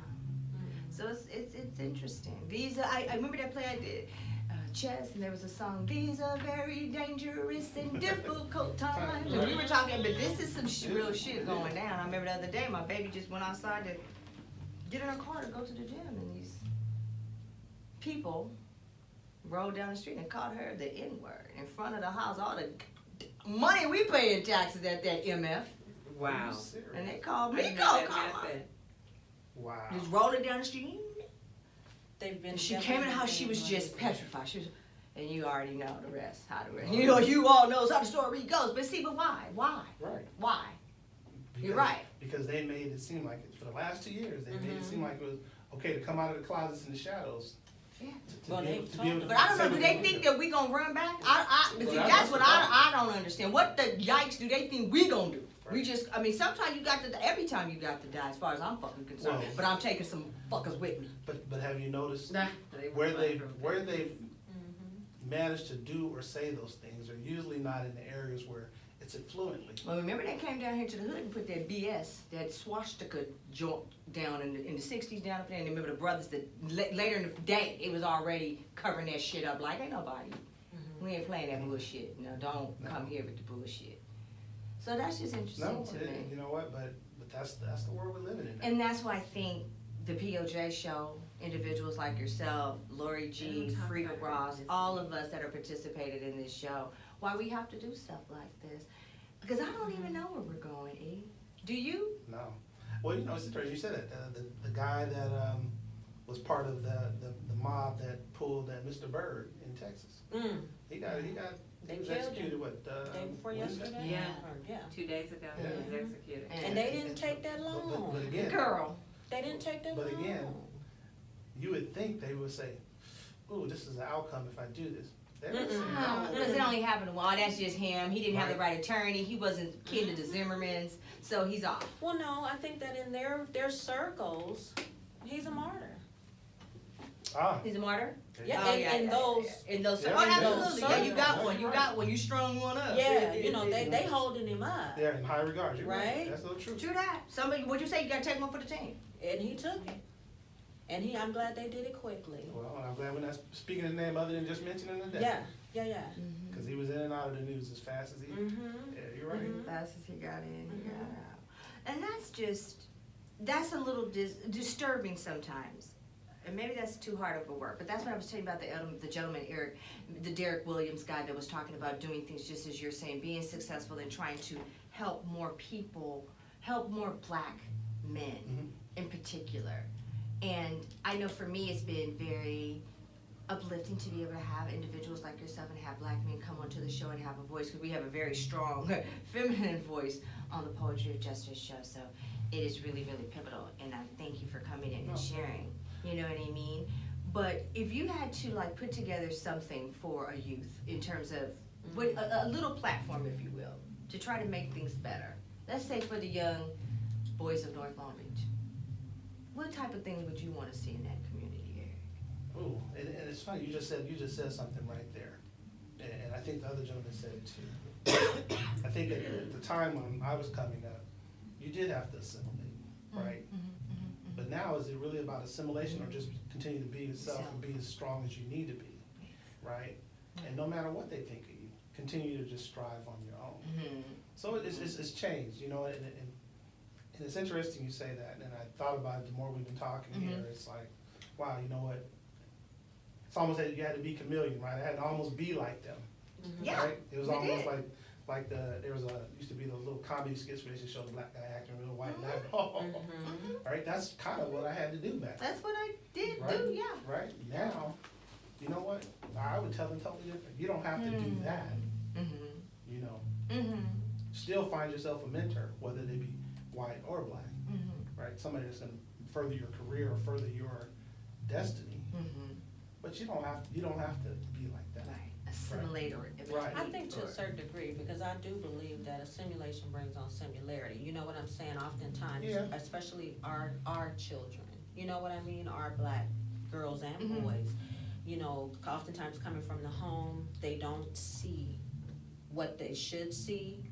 No. So it's interesting. These are, I remember that play I did, chess, and there was a song, these are very dangerous and difficult times. And we were talking, but this is some real shit going down. I remember the other day, my baby just went outside to get in her car to go to the gym, and these people rode down the street and called her the N-word in front of the house. All the money we pay in taxes at that MF. Are Wow. you serious? And they called I me, didn't go, know that come on. happened. Wow. Just rolling down the street. They've been. And she came in the house, she was definitely just being petrified. She was, and you already know the rest, how the rest. You all knows how the story goes. But see, but why? Why? Right. Why? You're Because- right. Because they made it seem like, for the last 2 years, they made it seem like it was okay to come out of the closets in the shadows. Yeah. To Well, be able- they've to be able to But I don't know, say do what they want think to. that we gonna run back? But see, Well, that's what the problem. I don't understand. What the yikes do they think we gonna do? We Right. just, sometimes you got to, every time you got to die, as far as I'm fucking concerned. Well- But I'm taking some fuckers with me. But have you noticed Nah, where they've managed to do or say those things are usually not in the areas where it's fluently. Well, remember they came down here to the hood and put that BS, that swastika joint down in the 60s down up there. And remember the brothers that later in the day, it was already covering that shit up like, ain't nobody. We ain't playing that bullshit. No, don't No. come here with the bullshit. So that's just interesting No, to me. you know what? But that's the world we're living in. Now. And that's why I think the POJ show, individuals like yourself, Lori G, They don't talk Frida about Ross, it. all of us that are participated in this show, why we have to do stuff like this. Because I don't even know where we're going, E. Do you? No. Well, it's interesting you said that. The guy that was part of the mob that pulled Mr. Byrd in Texas. He They was killed executed him. what? Day before Wednesday? yesterday? Yeah. Or, yeah. 2 days ago, he was executed. And they didn't take that long. But again, Girl. They didn't take that long. But again, you would think they would say, "Ooh, this is the outcome if I do this." They would say, No, because it only happened a while. That's just him. He didn't have the Right. right attorney. He wasn't kin to the Zimmermans, so he's off. Well, no, I think that in their circles, he's a martyr. "Ah, He's a martyr? Yeah, Oh, in those, In those, Yeah, oh, in those absolutely. Yeah, you got circles. one. You got one. You strung one up. yeah, they holding him up, they're in high regard." You're right. Right? That's so true. True that. Somebody, what'd you say? You gotta take one for the team. and he took it. And I'm glad they did it quickly. Well, I'm glad we're not speaking his name other than just mentioning the Yeah, yeah. Because he was in and out of the news as fast as he. Mm-hmm. Yeah, you're right. Fast as he got in, he got out. And that's a little disturbing sometimes. And maybe that's too hard of a work, but that's what I was telling you about the gentleman, Eric, the Derek Williams guy that was talking about doing things just as you're saying, being successful and trying to help more people, help more black men Mhm. in particular. And I know for me, it's been very uplifting to be able to have individuals like yourself and have black men come onto the show and have a voice, because we have a very strong feminine voice on the Poetry of Justice show. So it is really, really pivotal, and I thank you for coming in and Oh. sharing, you know what I mean? But if you had to like put together something for a youth in terms of what, a little platform, if you will, to try to make things better, let's say for the young boys of North Long Beach, what type of things would you want to see in that community, Eric? Ooh, and it's funny, you just said something right there. And I think the other gentleman said it too. I think at the time when I was coming up, you did have to assimilate, right? But now, is it really about assimilation or just continue to be yourself and be as strong as you need to be, right? And no matter what they think of you, continue to just strive on your own. So it's changed, and it's interesting you say that, and I thought about it the more we've been talking here, it's like, wow, you know what? It's almost like you had to be chameleon, right? I had to almost be like them, Yeah, right? It was we almost did. like used to be those little comedy skits where they just show the black guy acting real white, right? That's kind of what I had to do back then. That's what I did Right. do, yeah. Right now, you know what? I would tell them totally different. You don't have to do that, Mhm. you know. Mhm. Still find yourself a mentor, whether they be white or black, Mhm. right? Somebody that's gonna further your career or further your destiny. Mhm. But you don't have to be like that. Right. Assimilate or imitate. Right. I think to or- a certain degree, because I do believe that assimilation brings on similarity, you know what I'm saying, oftentimes, Yeah. especially our children, you know what I mean, our black girls and Mhm. boys, you know, oftentimes coming from the home, they don't see what they should see,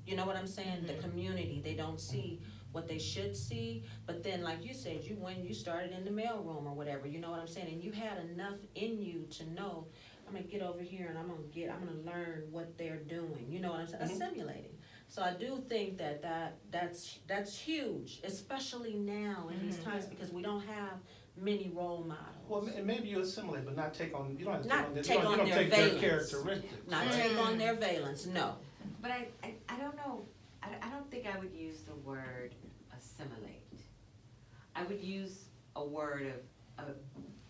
you know what I'm saying, the Mhm. community, they don't see what they should see, but then, like you said, when you started in the mailroom or whatever, you know what I'm saying, and you had enough in you to know, I'm gonna get over here and I'm gonna learn what they're doing, you know what I'm saying, Mhm. assimilating. So I do think that's huge, especially now in these Mhm. times, because we don't have many role models. Well, and maybe you assimilate, but not take on, you don't have to Not take on, take you on don't their take their valence. characteristics. Not right? take on their valence, no. But I don't know, I don't think I would use the word assimilate. I would use a word of,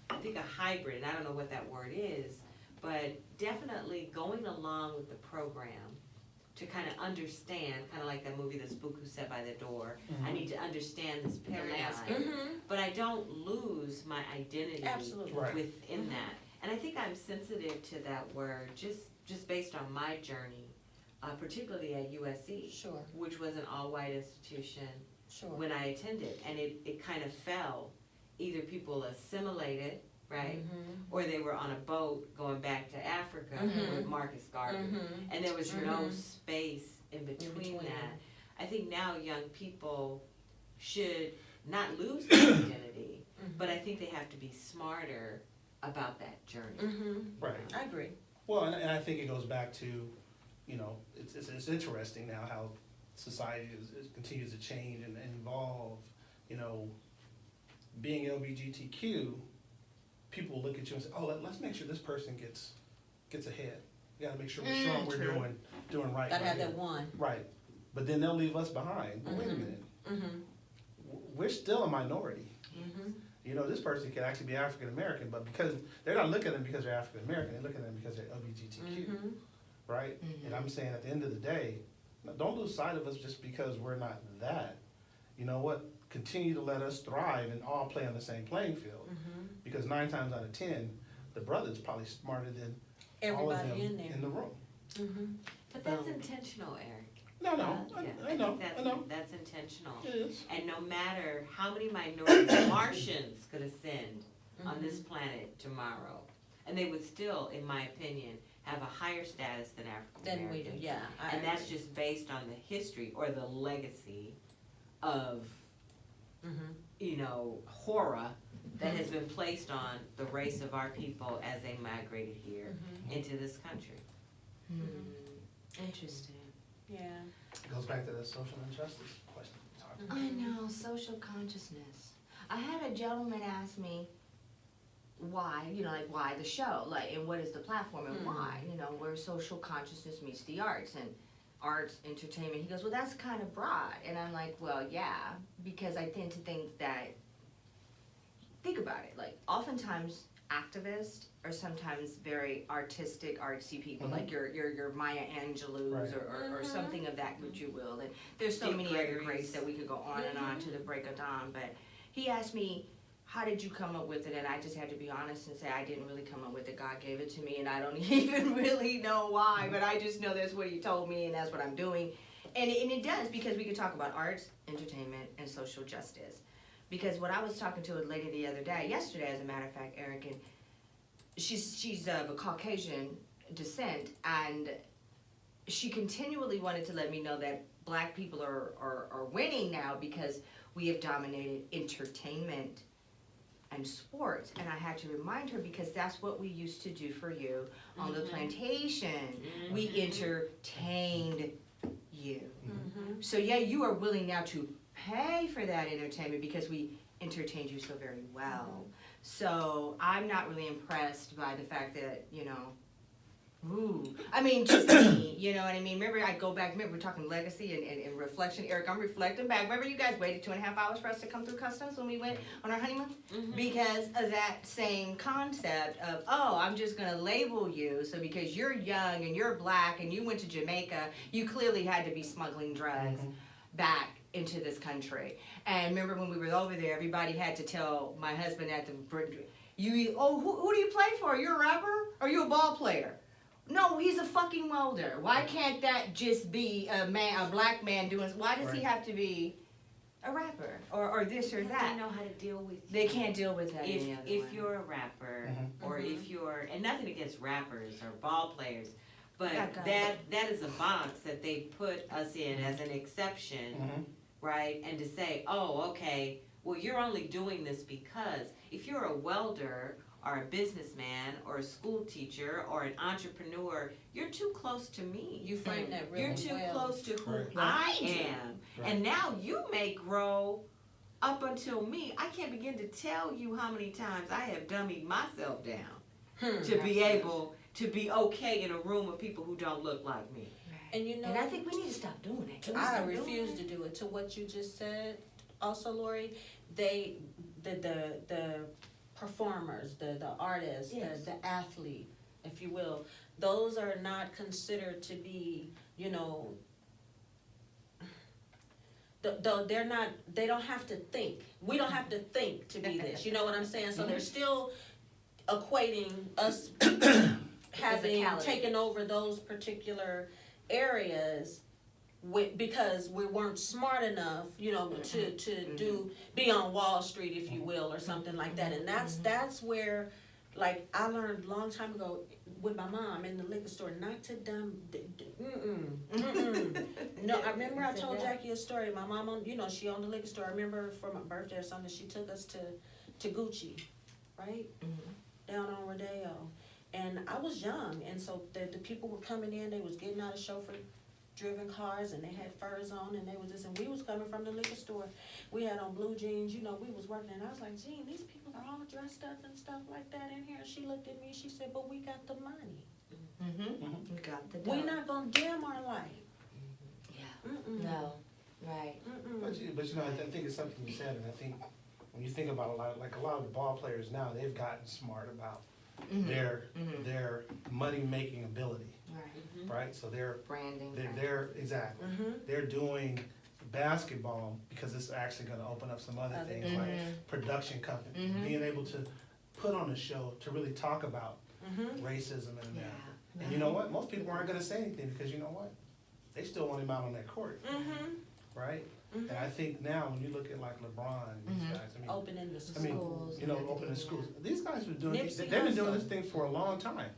I think a hybrid, and I don't know what that word is, but definitely going along with the program to kind of understand, kind of like that movie, The Spook Who Sat by the Door. I need to understand this paradigm, Mhm. but I don't lose my identity Absolutely. Right. within that. And I think I'm sensitive to that word just based on my journey, particularly at USC, Sure, which was an all-white institution sure. when I attended, and it kind of fell. Either people assimilated, right, Mhm. or they were on a boat going back to Africa Mhm. with Marcus Garvey, Mhm. and there was no Mhm. space in between between. that. I think now young people should not lose their identity, but I think they have to be smarter about that journey. Mhm. Right. I agree. Well, and I think it goes back to, you know, it's interesting now how society continues to change and evolve. You know, being LGBTQ, people look at you and say, oh, let's make sure this person gets ahead. We gotta make sure we're showing we're true. doing right. Gotta by have that them. one. Right, but then they'll leave us behind. But wait a Mhm. minute, Mhm. we're still a minority. Mhm. You know, this person could actually be African American, but because they're not looking at them because they're African American, they're looking at them because they're LGBTQ, Mhm. right? Mhm. And I'm saying at the end of the day, don't lose sight of us just because we're not that. You know what? Continue to let us thrive and all play on the same playing field. Mhm. Because 9 times out of 10, the brother's probably smarter than all of them Everybody in there. in the room. Mhm. But that's So- intentional, Eric. No, Yeah, I know, think I know. that's intentional. It is. And no matter how many minorities Martians could ascend on this planet tomorrow, and they would still, in my opinion, have a higher status than African Then we Americans. do, yeah. I And that's agree. just based on the history or the legacy of, Mhm. you know, horror that has been placed on the race of our people as they migrated here into this country. Interesting. Yeah. It goes back to the social injustice question. Sorry. I know, social consciousness. I had a gentleman ask me why, like why the show, like, and what is the platform and why, where social consciousness meets the arts and arts, entertainment. He goes, well, that's kind of broad. And I'm like, well, yeah, because I tend to think about it, like oftentimes activists are sometimes very artistic, artsy people, like your Maya Angelou's Right. or something of that which you will. And there's so Dick many other Gregory's. greats that we could go on and on to the break of dawn. But he asked me, how did you come up with it? And I just had to be honest and say I didn't really come up with it. God gave it to me, and I don't even really know why, but I just know that's what he told me, and that's what I'm doing. And it does, because we could talk about arts, entertainment, and social justice. Because what I was talking to a lady the other day, yesterday as a matter of fact, Eric, and she's of a Caucasian descent, and she continually wanted to let me know that black people are winning now because we have dominated entertainment and sports. And I had to remind her, because that's what we used to do for you on the plantation. We entertained you. So yeah, you are willing now to pay for that entertainment because we entertained you so very well. So I'm not really impressed by the fact that, Ooh, I mean, just me, you know what I mean? Remember, I go back, remember, we're talking legacy and reflection. Eric, I'm reflecting back. Remember you guys waited 2.5 hours for us to come through customs when we went on our honeymoon? Because of that same concept of, oh, I'm just gonna label you, so because you're young and you're black and you went to Jamaica, you clearly had to be smuggling drugs back into this country. And remember when we were over there, everybody had to tell my husband at the, who do you play for? You're a rapper? Or you a ball player? No, he's a fucking welder. Why can't that just be a black man doing? Why does he Right. have to be a rapper or this or Because that? they know how to deal with you. They can't deal with that. If any other if way. you're a rapper or Mhm. if you're, and nothing against rappers or ball players, but Yeah, got that is a box that they put us in as an exception, Mhm. right? And to say, oh, okay, well, you're only doing this because if you're a welder or a businessman or a school teacher or an entrepreneur, you're too close to me. You frame that really You're too well. close to who Right. I am. Right. And now you may grow up until me. I can't begin to tell you how many times I have dummied myself down to be able to be okay in a room of people who don't look like me. And you know, And I think we need to stop doing it. Can we I stop doing refuse it? to do it. To what you just said, also, Lori, the performers, the artists, Yes. the athlete, if you will, those are not considered to be, you know, they're not, they don't have to think. We don't have to think to be this, you know what I'm saying? So they're still equating us having Physicality. taken over those particular areas because we weren't smart enough, you know, to be on Wall Street, if you will, or something like that. And that's where, like, I learned a long time ago with my mom in the liquor store not to No, I remember I told Jackie a story. My mom, you know, she owned the liquor store. I remember for my birthday or something, she took us to Gucci, right? Down on Rodeo. And I was young, and so the people were coming in, they was getting out of chauffeur-driven cars, and they had furs on, and they was this, and we was coming from the liquor store. We had on blue jeans, you know, we was working, and I was like, Gene, these people are all dressed up and stuff like that in here. She looked at me, she said, but we got the money. We got the We're dough. not gonna dim our light. Yeah. Mm-mm. No. Right. Mm-mm. But you know, I think it's something you said, and I think when you think about a lot of the ball players now, they've gotten smart about their money making ability, Right. right? So they're Branding. exactly Mm-hmm. they're doing basketball because it's actually going to open up some other things like production companies, being able to put on a show to really talk about racism in America. Yeah. And you know what? Most people aren't going to say anything because you know what? They still want him out on that court, right? And I think now when you look at like LeBron and these guys, I mean, Opening the I mean, schools. you know, opening schools. These guys have been doing. Nipsey They've been doing Hussle. this thing for a long time.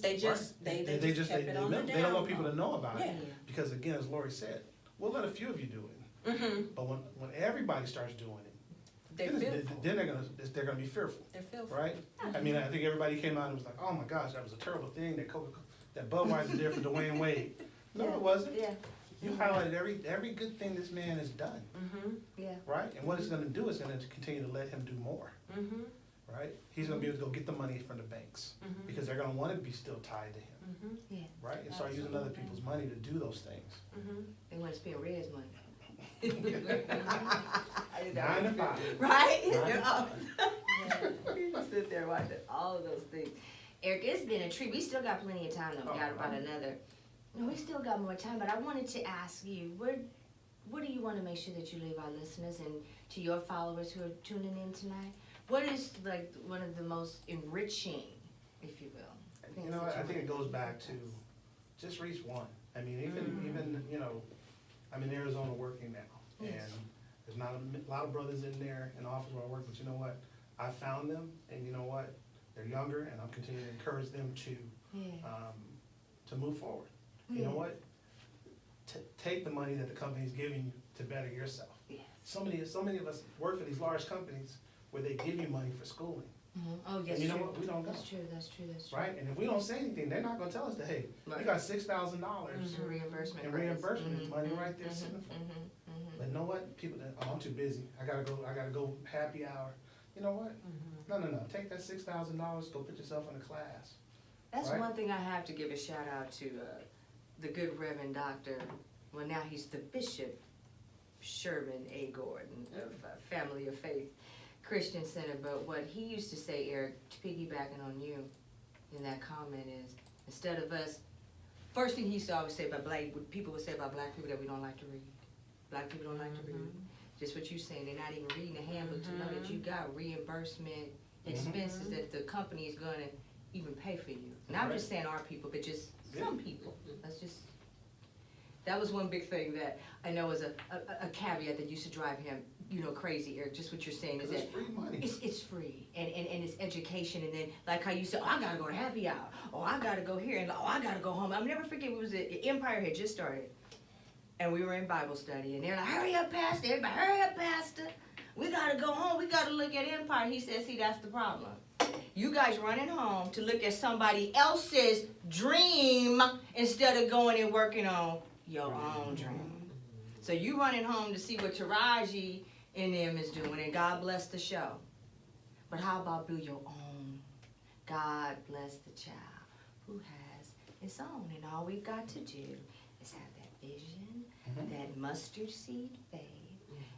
They just, Right? they just kept it on the they don't want down people low. to know about Yeah. it because again, as Lori said, we'll let a few of you do it. Mm-hmm. But when everybody starts doing it, They're fearful. then they're gonna be fearful, They're fearful. right? I mean, I think everybody came out and was like, oh my gosh, that was a terrible thing that Budweiser did for Dwayne Wade. No, it wasn't. Yeah. You highlighted every good thing this man has done, Yeah. right? And what it's gonna do is gonna continue to let him do more, right? He's gonna be able to go get the money from the banks because they're gonna want to be still tied to him, Yeah. right? And start using other people's money to do those things. They want to spend Red's money. 9 to 5. Right? 9 to They're 5. all- You just sit there watching all of those things. Eric, it's been a treat. We still got plenty of time though. We got about another. No, we still got more time, but I wanted to ask you, what do you want to make sure that you leave our listeners and to your followers who are tuning in tonight? What is like one of the most enriching, if you will? You know, I think it goes back to just reach one. I mean, even you know, I'm in Arizona working now, and there's not a lot of brothers in there in the office where I work, but you know what? I found them, and you know what? They're younger, and I'm continuing to encourage them to move forward. You know what? Take the money that the company's giving you to better yourself. Yes. So many of us work for these large companies where they give you money for schooling. Oh, yes, And you know true. what? We don't go. That's true. That's true. That's true. Right? And if we don't say anything, they're not gonna tell us that, hey, you Right. got $6,000 And reimbursement. and rates. reimbursement money right there sitting for. But you know what? People, oh, I'm too busy. I gotta go happy hour. You know what? No. Take that $6,000, go put yourself in a class. That's Right. one thing I have to give a shout out to the good Reverend Doctor. Well, now he's the Bishop Sherman A. Gordon of Family of Faith Christian Center. But what he used to say, Eric, piggybacking on you in that comment is, instead of us, first thing he used to always say about people would say about black people that we don't like to read. Black people don't like to read. Just what you're saying, they're not even reading the handbook to know that you got reimbursement expenses that the company is gonna even pay for you. And I'm just saying our people, but just some people. That's just, that was one big thing that I know was a caveat that used to drive him, crazy, Eric, just what you're saying is Cause that it's free money. it's free, and it's education, and then, like how you said, oh, I gotta go to happy hour, oh, I gotta go here, and oh, I gotta go home. I'll never forget, it was Empire had just started, and we were in Bible study, and they're like, hurry up, Pastor, everybody, hurry up, Pastor. We gotta go home, we gotta look at Empire. He said, see, that's the problem. You guys running home to look at somebody else's dream instead of going and working on your own dream. So you running home to see what Taraji and them is doing, and God bless the show. But how about do your own? God bless the child who has its own, and all we've got to do is have that vision, that mustard seed faith,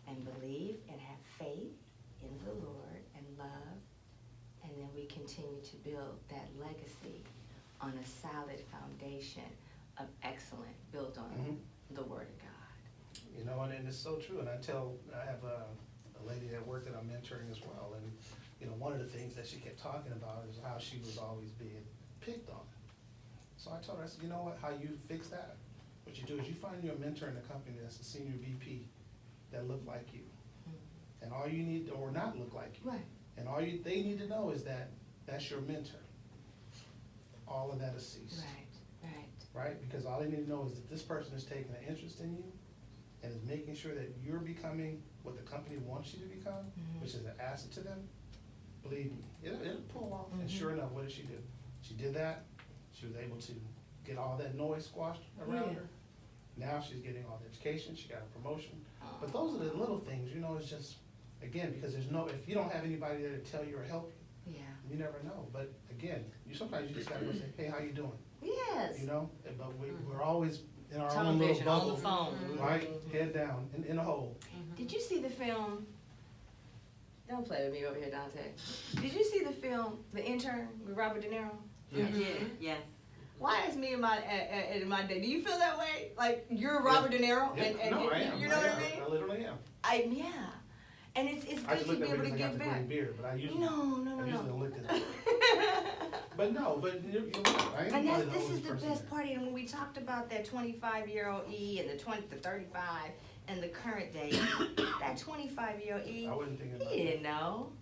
and believe and have faith in the Lord and love, and then we continue to build that legacy on a solid foundation of excellence built on the Word of God. And it's so true, and I have a lady that worked that I'm mentoring as well, and, one of the things that she kept talking about is how she was always being picked on. So I told her, I said, you know what, how you fix that? What you do is you find you a mentor in the company that's a senior VP that look like you. And all you need, or not look like you. Right. And they need to know is that that's your mentor. All of that is ceased. Right? Because all they need to know is that this person is taking an interest in you and is making sure that you're becoming what the company wants you to become, which is an asset to them. Believe me, it'll pull off. And sure enough, what did she do? She did that. She was able to get all that noise squashed around her. Now she's getting all the education. She got a promotion. But those are the little things, it's just, again, because if you don't have anybody there to tell you or help you, you never know. But again, sometimes you just gotta go say, hey, how you doing? Yes. But we're always in our own Tunnel little vision on bubble. the phone. Right, head down, in a hole. Did you see the film? Don't play with me over here, Dante. Did you see the film, The Intern, with Robert De Niro? Yeah. Why is me in my day? Do you feel that way? Like you're Robert De Niro, Yeah, and no, I am. you know what I mean? I literally am. Yeah, and it's I good just to looked be at able it to because I got give the back. green beard, but I usually No. look at it. But you're right. I am And one of this those is the person best there. part, and when we talked about that 25-year-old E and the 35 and the current day, that 25-year-old E, I wasn't thinking about he that. didn't know.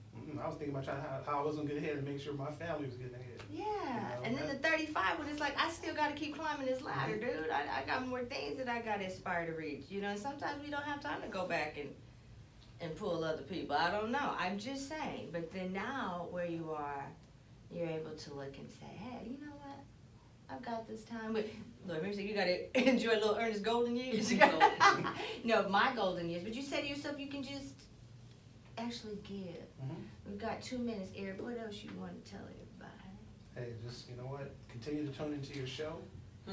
I was thinking about how I was gonna get ahead and make sure my family was getting ahead. Yeah, and then the 35 one is like, I still gotta keep climbing this ladder, dude. I got more things that I gotta aspire to reach, and sometimes we don't have time to go back and pull other people. I don't know, I'm just saying. But then now, where you are, you're able to look and say, hey, you know what? I've got this time. But look, remember, you gotta enjoy a little Ernest golden years. No, my golden years. But you say to yourself, you can just actually give. We've got 2 minutes, Eric. What else you want to tell everybody? Hey, just, you know what, continue to tune into your show.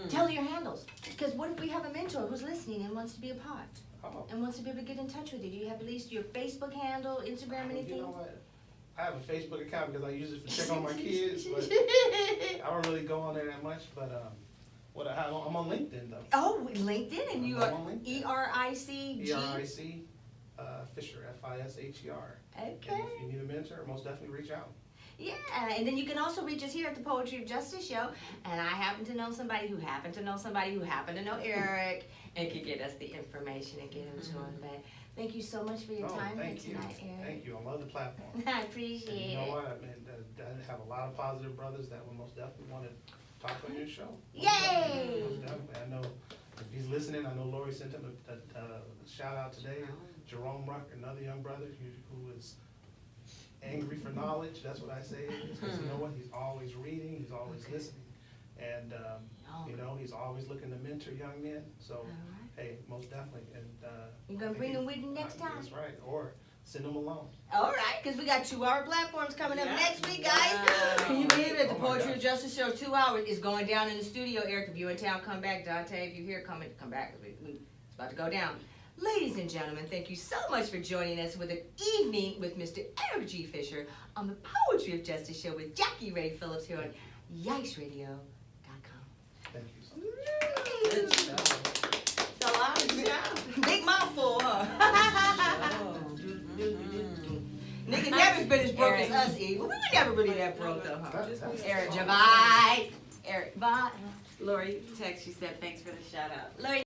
Tell your handles. Because what if we have a mentor who's listening and wants to be a part? Oh, And wants to be able to get in touch with you? Do you have at least your Facebook handle, Instagram, anything? You know what, I have a Facebook account because I use it to check on my kids, but I don't really go on there that much, but, what I have, I'm on LinkedIn though. Oh, LinkedIn, and you I'm are on LinkedIn. E-R-I-C-G? ERIC, Fisher, F-I-S-H-E-R. Okay. And if you need a mentor, most definitely reach out. Yeah, and then you can also reach us here at the Poetry of Justice show, and I happen to know somebody who happened to know somebody who happened to know Eric, and could get us the information and get him to him. But thank you so much for your Oh, time here thank you. tonight, Eric. Thank you, I love the platform. I And appreciate you know it. what, I have a lot of positive brothers that will most definitely want to talk on your show. Yay! Most definitely. I know if he's listening, I know Lori sent him a shout out today. Jerome Ruck, another young brother who is angry for knowledge, that's what I say, because you know what, he's always reading, he's always listening. And, he's always looking to mentor young men, so, All right. hey, most definitely, and, You gonna bring him with you next time? That's right, or send them along. All right, because we got 2-hour platforms coming up Yeah. next week, guys. Wow. Can you believe it? The Oh my Poetry of gosh. Justice Show, 2 hours, is going down in the studio. Eric, if you in town, come back. Dante, if you're here, come back. It's about to go down. Ladies and gentlemen, thank you so much for joining us with an evening with Mr. Eric G. Fisher on the Poetry of Justice Show with Jackie Ray Phillips here on YikesRadio.com. Thank you so much. Good show. It's a lot of show. Big mouthful, huh? Nigga never been as broke as Eric. us, Eve. We were never really that broke, though, huh? That's- Eric Javai. Eric, bye. Lori text, she said, thanks for the shout out. Lori,